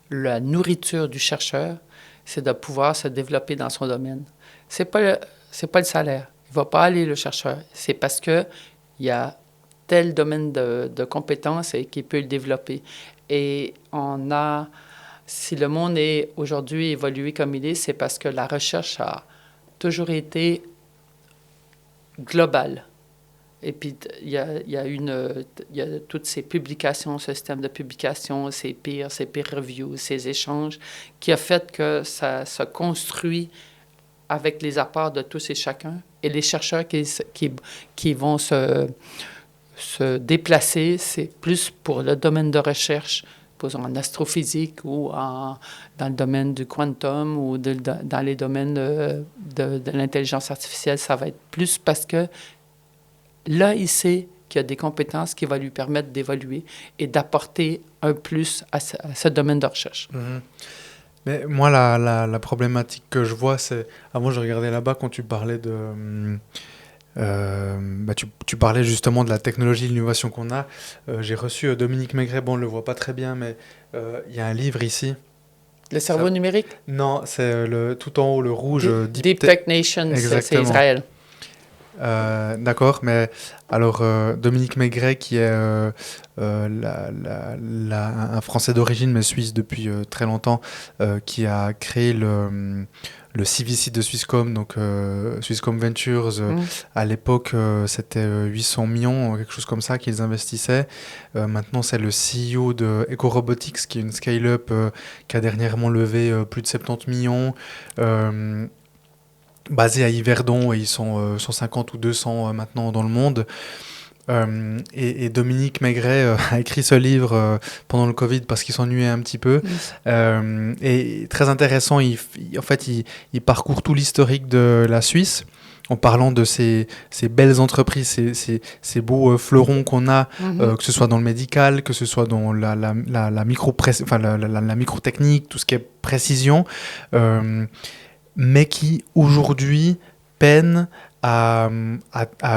la nourriture du chercheur, c'est de pouvoir se développer dans son domaine. C'est pas le salaire. Il va pas aller le chercheur. C'est parce que il y a tel domaine de compétences et qu'il peut le développer. Et si le monde est aujourd'hui évolué comme il est, c'est parce que la recherche a toujours été globale. Et puis, il y a toutes ces publications, ce système de publication, ces peer reviews, ces échanges, qui a fait que ça se construit avec les apports de tous et chacun. Et les chercheurs qui vont se déplacer, c'est plus pour le domaine de recherche, en astrophysique ou dans le domaine du quantum ou dans les domaines de l'intelligence artificielle. Ça va être plus parce que là, il sait qu'il y a des compétences qui vont lui permettre d'évoluer et d'apporter un plus à ce domaine de recherche. Mm-hmm. Mais moi, la problématique que je vois, c'est... Avant, je regardais là-bas quand tu parlais tu parlais justement de la technologie et de l'innovation qu'on a. J'ai reçu Dominique Maigret, on ne le voit pas très bien, mais il y a un livre ici. Le cerveau numérique? Non, c'est tout en haut, le rouge. Deep Tech Nation, c'est Israël. D'accord, mais alors Dominique Maigret, qui est un Français d'origine mais suisse depuis très longtemps, qui a créé le CVC de Swisscom, donc Swisscom Ventures. À l'époque, c'était 800 millions, quelque chose comme ça, qu'ils investissaient. Maintenant, c'est le CEO de EcoRobotics, qui est une scale-up qui a dernièrement levé plus de 70 millions. Basés à Yverdon, et ils sont 150 ou 200 maintenant dans le monde. Et Dominique Maigret a écrit ce livre pendant le Covid parce qu'il s'ennuyait un petit peu. Et très intéressant, il parcourt tout l'historique de la Suisse en parlant de ces belles entreprises, ces beaux fleurons qu'on a, que ce soit dans le médical, que ce soit dans la microtechnique, tout ce qui est précision. Mais qui aujourd'hui peinent à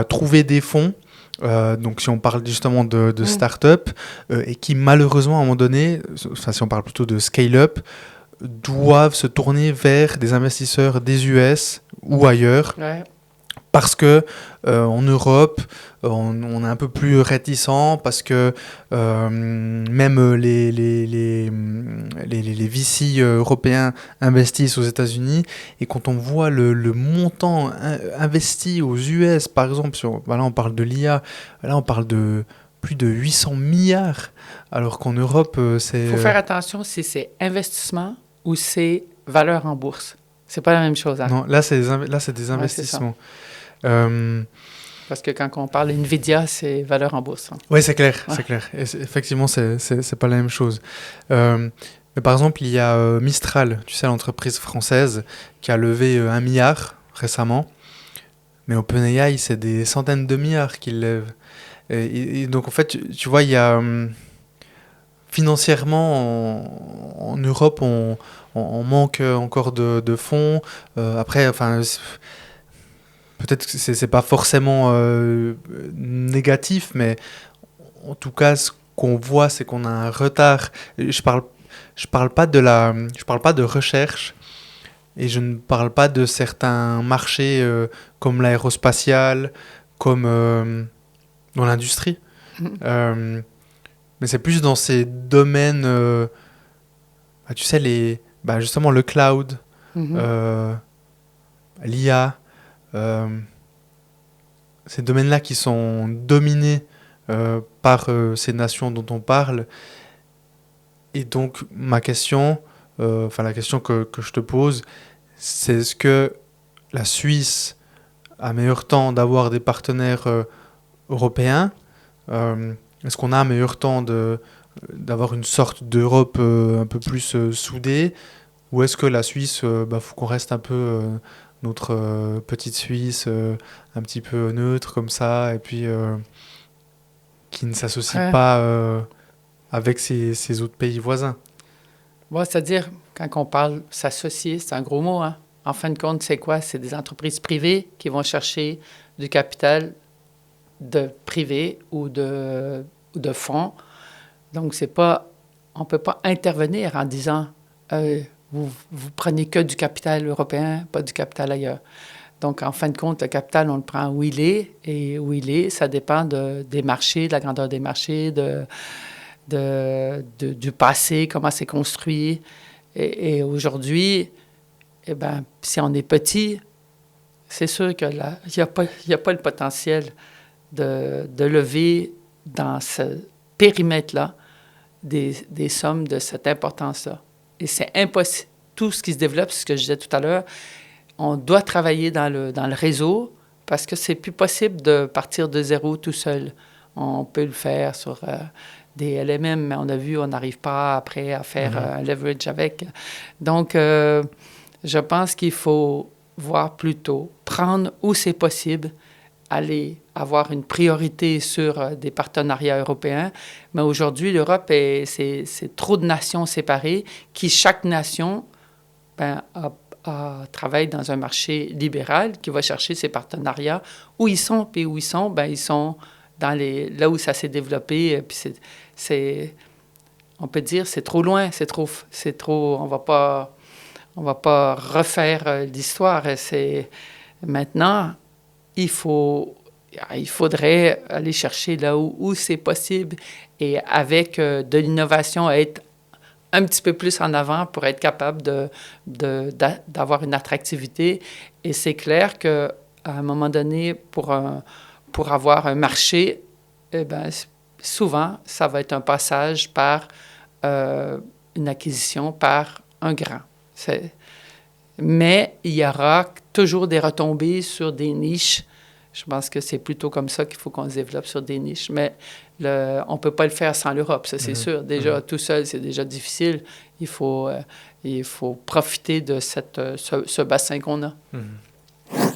trouver des fonds Donc si on parle justement de start-up, et qui malheureusement à un moment donné, enfin si on parle plutôt de scale-up, doivent se tourner vers des investisseurs des US ou ailleurs, Ouais. parce que en Europe, on est un peu plus réticent, parce que même les VC européens investissent aux États-Unis, et quand on voit le montant investi aux US, par exemple, là on parle de l'IA, là on parle de plus de 800 milliards, alors qu'en Europe, c'est... Il faut faire attention si c'est investissement ou c'est valeur en bourse. C'est pas la même chose. Hein? Non, là c'est des Ouais, c'est ça. investissements. Euh, Parce que quand on parle Nvidia, c'est valeur en bourse. Hein? Oui, c'est clair, Ouais. c'est clair. Et effectivement, c'est pas la même chose. Mais par exemple, il y a Mistral, tu sais, l'entreprise française, qui a levé 1 milliard récemment. Mais OpenAI, c'est des centaines de milliards qu'ils lèvent. Et donc, en fait, tu vois, il y a... financièrement, en Europe, on manque encore de fonds. Après, enfin... Peut-être que c'est pas forcément négatif, mais en tout cas, ce qu'on voit, c'est qu'on a un retard. Je parle pas je parle pas de recherche, et je ne parle pas de certains marchés comme l'aérospatial, comme dans l'industrie. Mhm. Mais c'est plus dans ces domaines, tu sais, justement le cloud, Mhm. l'IA. Ces domaines-là qui sont dominés par ces nations dont on parle. Et donc, ma question, la question que je te pose, c'est est-ce que la Suisse a meilleur temps d'avoir des partenaires européens? Est-ce qu'on a un meilleur temps d'avoir une sorte d'Europe un peu plus soudée? Ou est-ce que la Suisse, faut qu'on reste un peu notre petite Suisse, un petit peu neutre comme ça, et puis qui ne s'associe Ouais. pas avec ces autres pays voisins? Bon, c'est-à-dire, quand on parle s'associer, c'est un gros mot. Hein? En fin de compte, c'est quoi? C'est des entreprises privées qui vont chercher du capital de privé ou de fonds. Donc, c'est pas, on ne peut pas intervenir en disant vous prenez que du capital européen, pas du capital ailleurs. Donc, en fin de compte, le capital, on le prend où il est, et où il est, ça dépend des marchés, de la grandeur des marchés, du passé, comment c'est construit. Et aujourd'hui, eh ben, si on est petit, c'est sûr qu'il n'y a pas le potentiel de lever dans ce périmètre-là des sommes de cette importance-là. Et c'est impossible. Tout ce qui se développe, c'est ce que je disais tout à l'heure, on doit travailler dans le réseau, parce que c'est plus possible de partir de zéro tout seul. On peut le faire sur des LMM, mais on a vu, on n'arrive pas après à faire un leverage avec. Donc, je pense qu'il faut voir plutôt, prendre où c'est possible, aller avoir une priorité sur des partenariats européens. Mais aujourd'hui, l'Europe, c'est trop de nations séparées qui, chaque nation, travaille dans un marché libéral qui va chercher ses partenariats où ils sont. Puis où ils sont, ils sont là où ça s'est développé. Puis on peut dire, c'est trop loin, c'est trop, on va pas refaire l'histoire. Maintenant, il faudrait aller chercher là où c'est possible, et avec de l'innovation, être un petit peu plus en avant pour être capable d'avoir une attractivité. Et c'est clair qu'à un moment donné, pour avoir un marché, souvent, ça va être un passage par une acquisition par un grand. Mais il y aura toujours des retombées sur des niches. Je pense que c'est plutôt comme ça qu'il faut qu'on se développe, sur des niches. Mais on ne peut pas le faire sans l'Europe, ça c'est sûr. Déjà, tout seul, c'est déjà difficile. Il faut profiter de ce bassin qu'on a.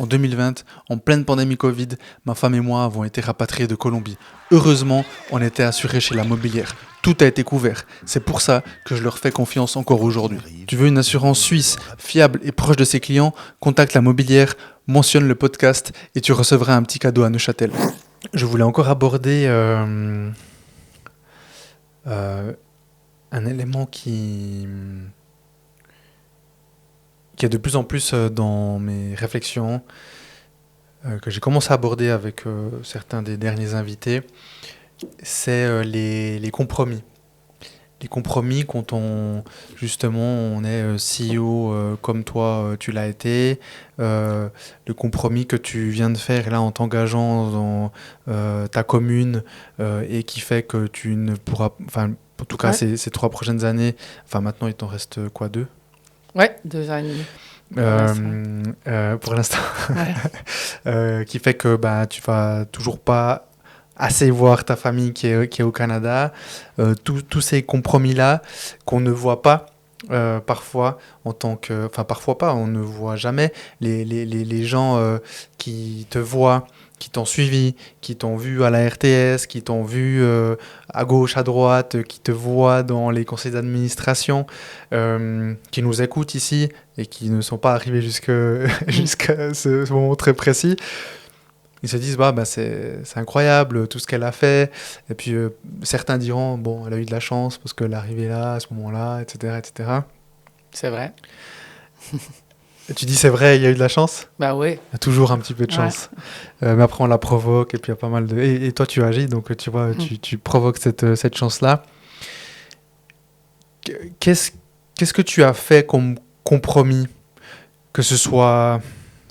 En 2020, en pleine pandémie Covid, ma femme et moi avons été rapatriés de Colombie. Heureusement, on était assurés chez la Mobilière. Tout a été couvert. C'est pour ça que je leur fais confiance encore aujourd'hui. Tu veux une assurance suisse, fiable et proche de ses clients? Contacte la Mobilière, mentionne le podcast et tu recevras un petit cadeau à Neuchâtel. Je voulais encore aborder un élément qui est de plus en plus dans mes réflexions, que j'ai commencé à aborder avec certains des derniers invités, c'est les compromis. Les compromis quand justement, on est CEO comme toi, tu l'as été, le compromis que tu viens de faire là en t'engageant dans ta commune et qui fait que tu ne pourras, enfin, en tout cas, Ouais. ces 3 prochaines années, enfin maintenant, il t'en reste quoi, 2? Ouais, 2 ans et demi pour l'instant. Pour l'instant, Ouais. qui fait que bah, tu vas toujours pas assez voir ta famille qui est au Canada. Tous ces compromis-là qu'on ne voit pas parfois en tant que... Enfin, parfois pas, on ne voit jamais les gens qui te voient, qui t'ont suivi, qui t'ont vu à la RTS, qui t'ont vu à gauche, à droite, qui te voient dans les conseils d'administration, qui nous écoutent ici et qui ne sont pas arrivés jusqu'à ce moment très précis. Ils se disent, bah, c'est incroyable tout ce qu'elle a fait. Et puis certains diront, bon, elle a eu de la chance parce qu'elle est arrivée là, à ce moment-là, etc., etc. C'est vrai. Et tu dis, c'est vrai, il y a eu de la chance? Ben oui. Il y a toujours un petit peu de Ouais. chance. Mais après, on la provoque et puis il y a pas mal de... Et toi, tu agis, donc tu vois, tu provoques cette chance-là. Qu'est-ce que tu as fait comme compromis? Que ce soit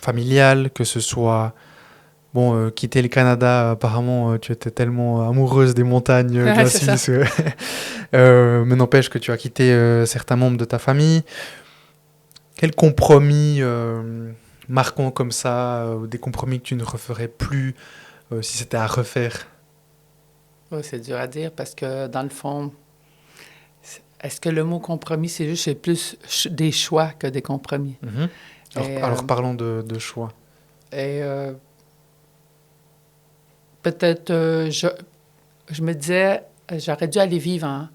familial, que ce soit... Bon, quitter le Canada, apparemment, tu étais tellement amoureuse des montagnes de la C'est ça. Suisse. Mais n'empêche que tu as quitté certains membres de ta famille. Quel compromis marquant comme ça, ou des compromis que tu ne referais plus si c'était à refaire? Ouais, c'est dur à dire parce que dans le fond, est-ce que le mot compromis, c'est plus des choix que des compromis? Mhm. Alors, parlons de choix. Et peut-être, je me disais, j'aurais dû aller vivre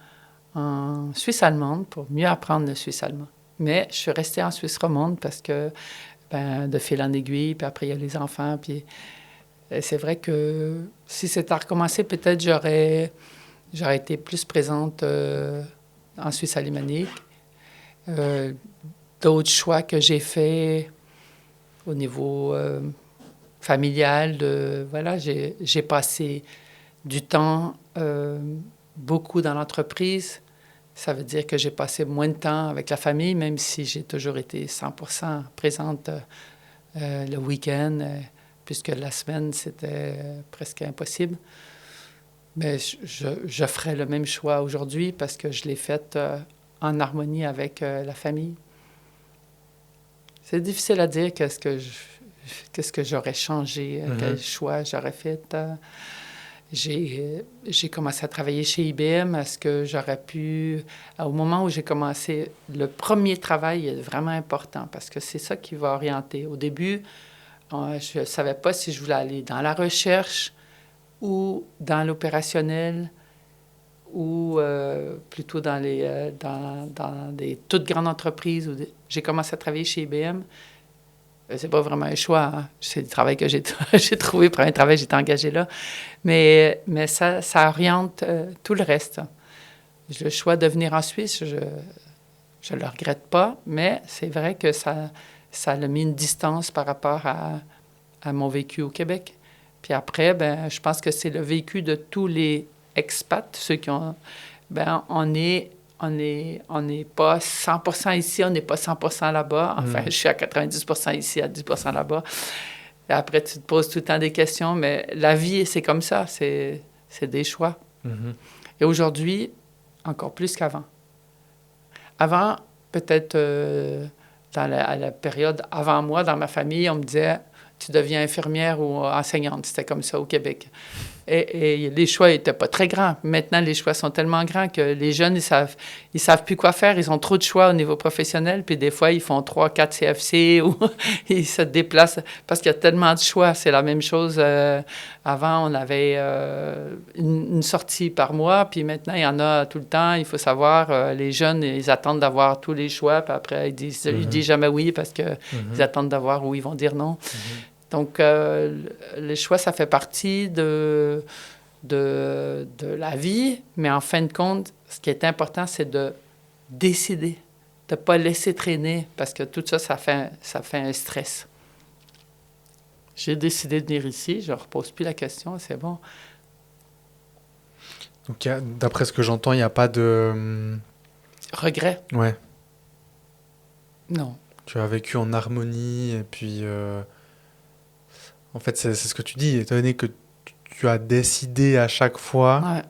en Suisse allemande pour mieux apprendre le suisse allemand. Mais je suis restée en Suisse romande parce que, ben, de fil en aiguille, puis après, il y a les enfants. Puis c'est vrai que si c'était à recommencer, peut-être j'aurais été plus présente en Suisse alémanique. D'autres choix que j'ai faits au niveau familial, voilà, j'ai passé du temps beaucoup dans l'entreprise. Ça veut dire que j'ai passé moins de temps avec la famille, même si j'ai toujours été 100% présente le week-end, puisque la semaine, c'était presque impossible. Mais je ferais le même choix aujourd'hui parce que je l'ai fait en harmonie avec la famille. C'est difficile à dire qu'est-ce que j'aurais changé, quel choix j'aurais fait. J'ai commencé à travailler chez IBM. Est-ce que j'aurais pu... Au moment où j'ai commencé, le premier travail est vraiment important parce que c'est ça qui va orienter. Au début, je ne savais pas si je voulais aller dans la recherche ou dans l'opérationnel ou plutôt dans des toutes grandes entreprises. J'ai commencé à travailler chez IBM. C'est pas vraiment un choix. Hein. C'est le travail que j'ai trouvé. Pour un travail, j'étais engagée là. Mais ça oriente tout le reste. Le choix de venir en Suisse, je ne le regrette pas, mais c'est vrai que ça a mis une distance par rapport à mon vécu au Québec. Puis après, ben, je pense que c'est le vécu de tous les expats, ceux qui ont... Ben, on n'est pas 100% ici, on n'est pas 100% là-bas. Enfin, je suis à 90% ici, à 10% là-bas. Et après, tu te poses tout le temps des questions, mais la vie, c'est comme ça, c'est des choix. Et aujourd'hui, encore plus qu'avant. Avant, peut-être à la période avant moi, dans ma famille, on me disait « tu deviens infirmière ou enseignante ». C'était comme ça au Québec. Et les choix n'étaient pas très grands. Maintenant, les choix sont tellement grands que les jeunes, ils savent plus quoi faire. Ils ont trop de choix au niveau professionnel. Puis des fois, ils font 3, 4 CFC ou ils se déplacent parce qu'il y a tellement de choix. C'est la même chose. Avant, on avait une sortie par mois. Puis maintenant, il y en a tout le temps. Il faut savoir, les jeunes, ils attendent d'avoir tous les choix. Puis après, ils disent jamais oui parce qu'ils attendent d'avoir où ils vont dire non. Donc, les choix, ça fait partie de la vie, mais en fin de compte, ce qui est important, c'est de décider, de ne pas laisser traîner, parce que tout ça, ça fait un stress. J'ai décidé de venir ici, je ne repose plus la question, c'est bon. Donc, d'après ce que j'entends, il n'y a pas de... Regret? Ouais. Non. Tu as vécu en harmonie, et puis... En fait, c'est ce que tu dis, étant donné que tu as décidé à chaque fois, Ouais.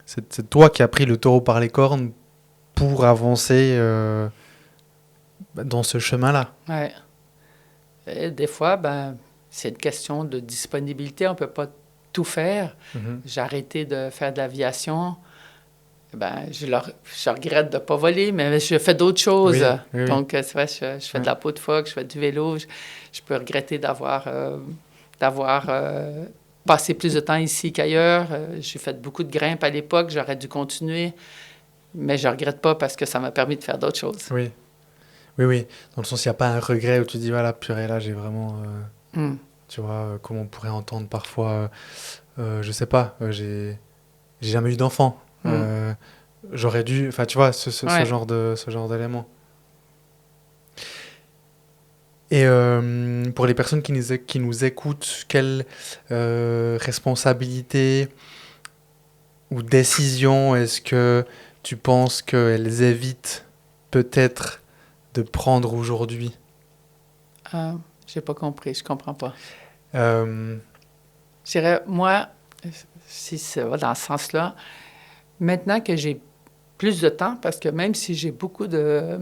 c'est toi qui as pris le taureau par les cornes pour avancer dans ce chemin-là. Ouais. Et des fois, c'est une question de disponibilité. On ne peut pas tout faire. Mhm. J'ai arrêté de faire de l'aviation. Je regrette de ne pas voler, mais je fais d'autres choses. Oui, oui, oui. Donc, tu vois, je fais de la peau de phoque, je fais du vélo. Je peux regretter d'avoir passé plus de temps ici qu'ailleurs. J'ai fait beaucoup de grimpes à l'époque. J'aurais dû continuer, mais je ne regrette pas parce que ça m'a permis de faire d'autres choses. Oui. Oui, oui. Dans le sens, il n'y a pas un regret où tu dis, voilà, purée, là, j'ai vraiment... Tu vois, comme on pourrait entendre parfois, je sais pas, j'ai jamais eu d'enfant. J'aurais dû... Enfin, tu vois, ce genre d'éléments. Et pour les personnes qui nous écoutent, quelle responsabilité ou décision est-ce que tu penses qu'elles évitent peut-être de prendre aujourd'hui? J'ai pas compris, je comprends pas. Je dirais, moi, si ça va dans ce sens-là, maintenant que j'ai plus de temps, parce que même si j'ai beaucoup de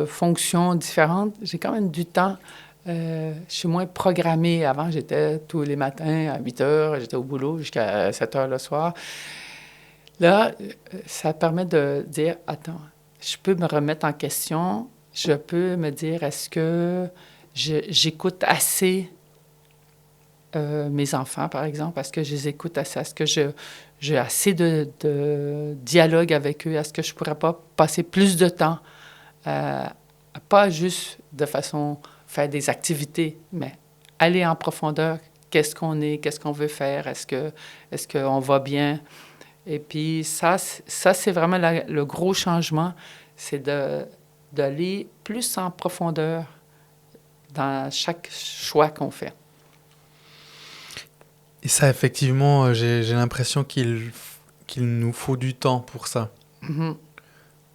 fonctions différentes, j'ai quand même du temps. Je suis moins programmée. Avant, j'étais tous les matins à 8 heures, j'étais au boulot jusqu'à 7 heures le soir. Là, ça permet de dire, attends, je peux me remettre en question, je peux me dire, est-ce que j'écoute assez mes enfants, par exemple? Est-ce que je les écoute assez? Est-ce que j'ai assez de dialogue avec eux? Est-ce que je ne pourrais pas passer plus de temps, pas juste de façon faire des activités, mais aller en profondeur? Qu'est-ce qu'on est? Qu'est-ce qu'on veut faire? Est-ce qu'on va bien? Et puis ça c'est vraiment le gros changement, c'est d'aller plus en profondeur dans chaque choix qu'on fait. Et ça, effectivement, j'ai l'impression qu'il nous faut du temps pour ça. Mm-hmm.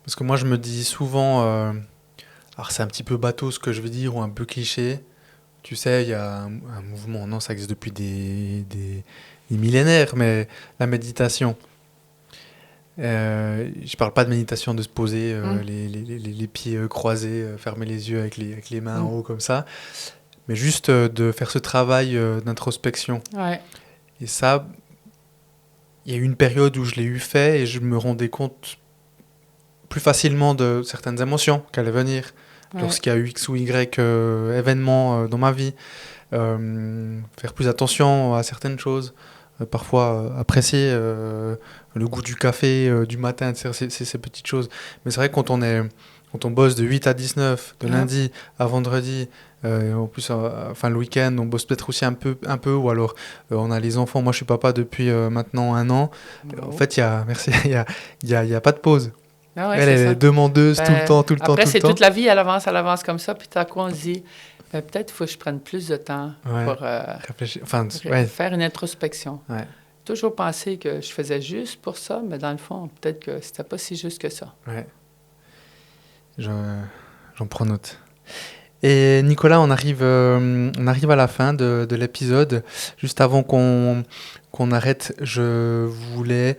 Parce que moi, je me dis souvent, alors c'est un petit peu bateau ce que je veux dire, ou un peu cliché. Tu sais, il y a un mouvement, non, ça existe depuis des millénaires, mais la méditation. Je parle pas de méditation de se poser les pieds croisés, fermer les yeux avec les mains en haut comme ça, mais juste de faire ce travail d'introspection. Ouais. Et ça, il y a eu une période où je l'ai eu fait et je me rendais compte plus facilement de certaines émotions qui allaient venir lorsqu'il y a eu X ou Y événements dans ma vie. Faire plus attention à certaines choses. Parfois apprécier le goût du café du matin, ces petites choses. Mais c'est vrai que quand on bosse de 8 à 19, de lundi à vendredi, en plus le week-end, on bosse peut-être aussi un peu ou alors on a les enfants. Moi, je suis papa depuis maintenant 1 an. En fait, il y a pas de pause. Ah ouais, elle est demandeuse tout le temps. Après, c'est toute la vie, elle avance comme ça, puis tout à coup, on se dit... peut-être qu'il faut que je prenne plus de temps pour réfléchir. Faire une introspection. Ouais. Toujours penser que je faisais juste pour ça, mais dans le fond, peut-être que c'était pas si juste que ça. Ouais. J'en prends note. Et Nicolas, on arrive à la fin de l'épisode. Juste avant qu'on arrête, je voulais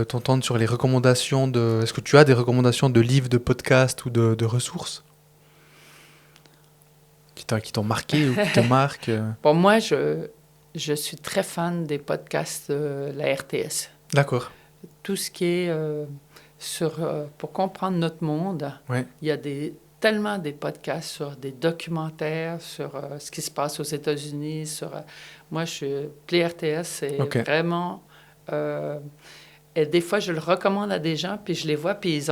t'entendre sur les recommandations Est-ce que tu as des recommandations de livres, de podcasts ou de ressources qui t'ont marqué ou qui te marquent? Bon, moi, je suis très fan des podcasts de la RTS. D'accord. Tout ce qui est pour comprendre notre monde, il y a tellement des podcasts sur des documentaires, sur ce qui se passe aux États-Unis. Moi, Play RTS, c'est vraiment... et des fois, je le recommande à des gens, puis je les vois, puis ils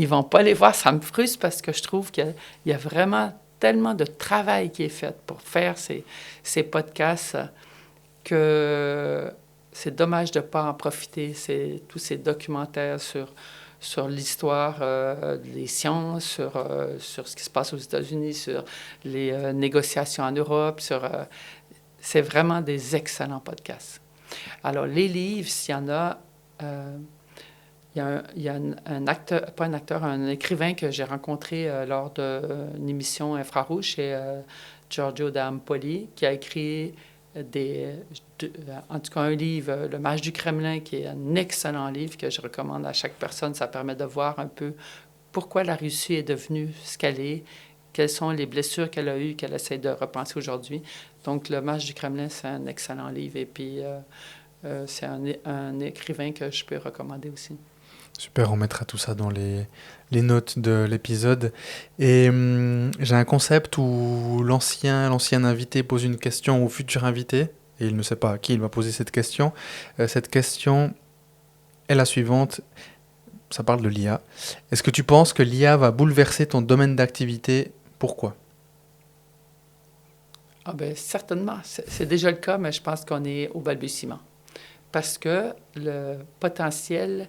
vont pas les voir. Ça me frustre parce que je trouve qu'il y a vraiment tellement de travail qui est fait pour faire ces podcasts que c'est dommage de ne pas en profiter. C'est tous ces documentaires sur l'histoire des sciences, sur ce qui se passe aux États-Unis, sur les négociations en Europe. C'est vraiment des excellents podcasts. Alors, les livres, s'il y en a, il y a un acteur, pas un acteur, un écrivain que j'ai rencontré lors d'une émission Infrarouge, c'est Giorgio D'Ampoli, qui a écrit en tout cas un livre, Le Mage du Kremlin, qui est un excellent livre que je recommande à chaque personne. Ça permet de voir un peu pourquoi la Russie est devenue ce qu'elle est, quelles sont les blessures qu'elle a eues, qu'elle essaie de repenser aujourd'hui. Donc, Le Mage du Kremlin, c'est un excellent livre. Et puis, c'est un écrivain que je peux recommander aussi. Super, on mettra tout ça dans les notes de l'épisode. Et j'ai un concept où l'ancien invité pose une question au futur invité, et il ne sait pas à qui il va poser cette question. Cette question est la suivante, ça parle de l'IA. Est-ce que tu penses que l'IA va bouleverser ton domaine d'activité? Pourquoi? Ah ben, certainement, c'est déjà le cas, mais je pense qu'on est au balbutiement. Parce que le potentiel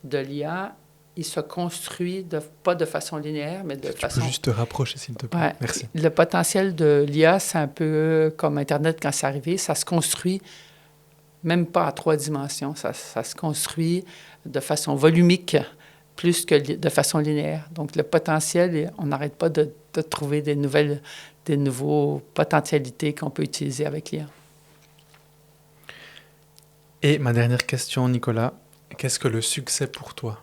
de l'IA, il se construit pas de façon linéaire, mais de façon... Tu peux juste te rapprocher, s'il te plaît. Ouais. Merci. Le potentiel de l'IA, c'est un peu comme Internet quand c'est arrivé. Ça se construit même pas à 3 dimensions. Ça se construit de façon volumique plus que de façon linéaire. Donc, le potentiel, on n'arrête pas de trouver des nouveaux potentialités qu'on peut utiliser avec l'IA. Et ma dernière question, Nicolas, qu'est-ce que le succès pour toi?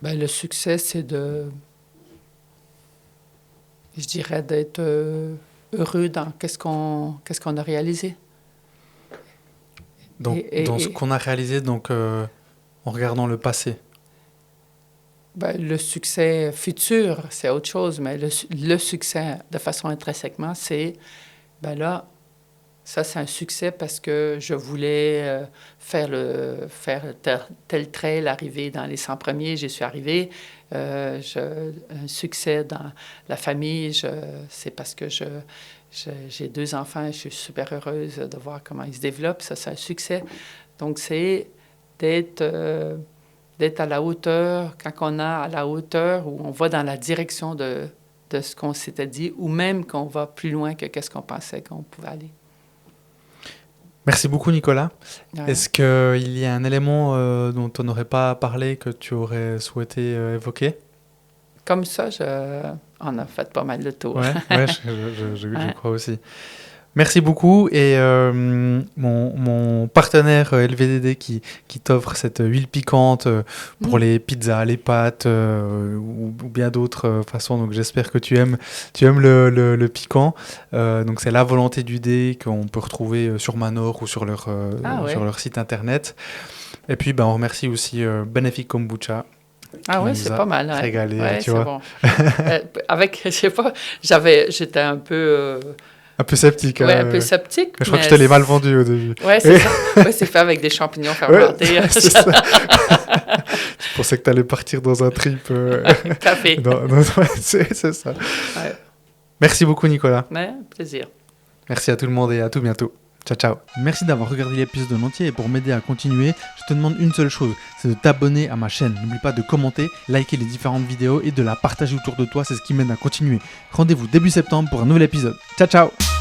Ben, le succès, c'est je dirais, d'être heureux dans qu'est-ce qu'on a réalisé. Donc, dans ce qu'on a réalisé, donc, en regardant le passé. Ben, le succès futur, c'est autre chose, mais le succès, de façon intrinsèquement, c'est, ben là, ça, c'est un succès parce que je voulais faire tel trail, arriver dans les 100 premiers, j'y suis arrivé. Un succès dans la famille, c'est parce que j'ai 2 enfants et je suis super heureuse de voir comment ils se développent. Ça, c'est un succès. Donc, c'est d'être à la hauteur, quand on est à la hauteur où on va dans la direction de ce qu'on s'était dit, ou même qu'on va plus loin que ce qu'on pensait qu'on pouvait aller. Merci beaucoup, Nicolas. Ouais. Est-ce qu'il y a un élément dont on n'aurait pas parlé que tu aurais souhaité évoquer? Comme ça, on a fait pas mal de tours. Ouais, je crois aussi. Merci beaucoup. Et mon partenaire LVDD qui t'offre cette huile piquante pour les pizzas, les pâtes ou bien d'autres façons. Donc j'espère que tu aimes le piquant. Donc c'est La Volonté du dé qu'on peut retrouver sur Manor ou sur leur site internet. Et puis on remercie aussi Benefic Kombucha. Ah oui, c'est pas mal. Ouais. Régalé, ouais, tu vois. Bon. Avec, je sais pas, j'étais un peu... Un peu sceptique. Oui, un peu sceptique. Je crois que je te l'ai mal vendu au début. Oui, c'est ça. Ouais, c'est fait avec des champignons fermentés. Ouais, c'est ça. Je pensais que tu allais partir dans un trip. Café. C'est ça. Ouais. Merci beaucoup, Nicolas. Ouais, plaisir. Merci à tout le monde et à tout bientôt. Ciao, ciao. Merci d'avoir regardé l'épisode en entier et pour m'aider à continuer, je te demande une seule chose, c'est de t'abonner à ma chaîne. N'oublie pas de commenter, liker les différentes vidéos et de la partager autour de toi, c'est ce qui m'aide à continuer. Rendez-vous début septembre pour un nouvel épisode. Ciao, ciao.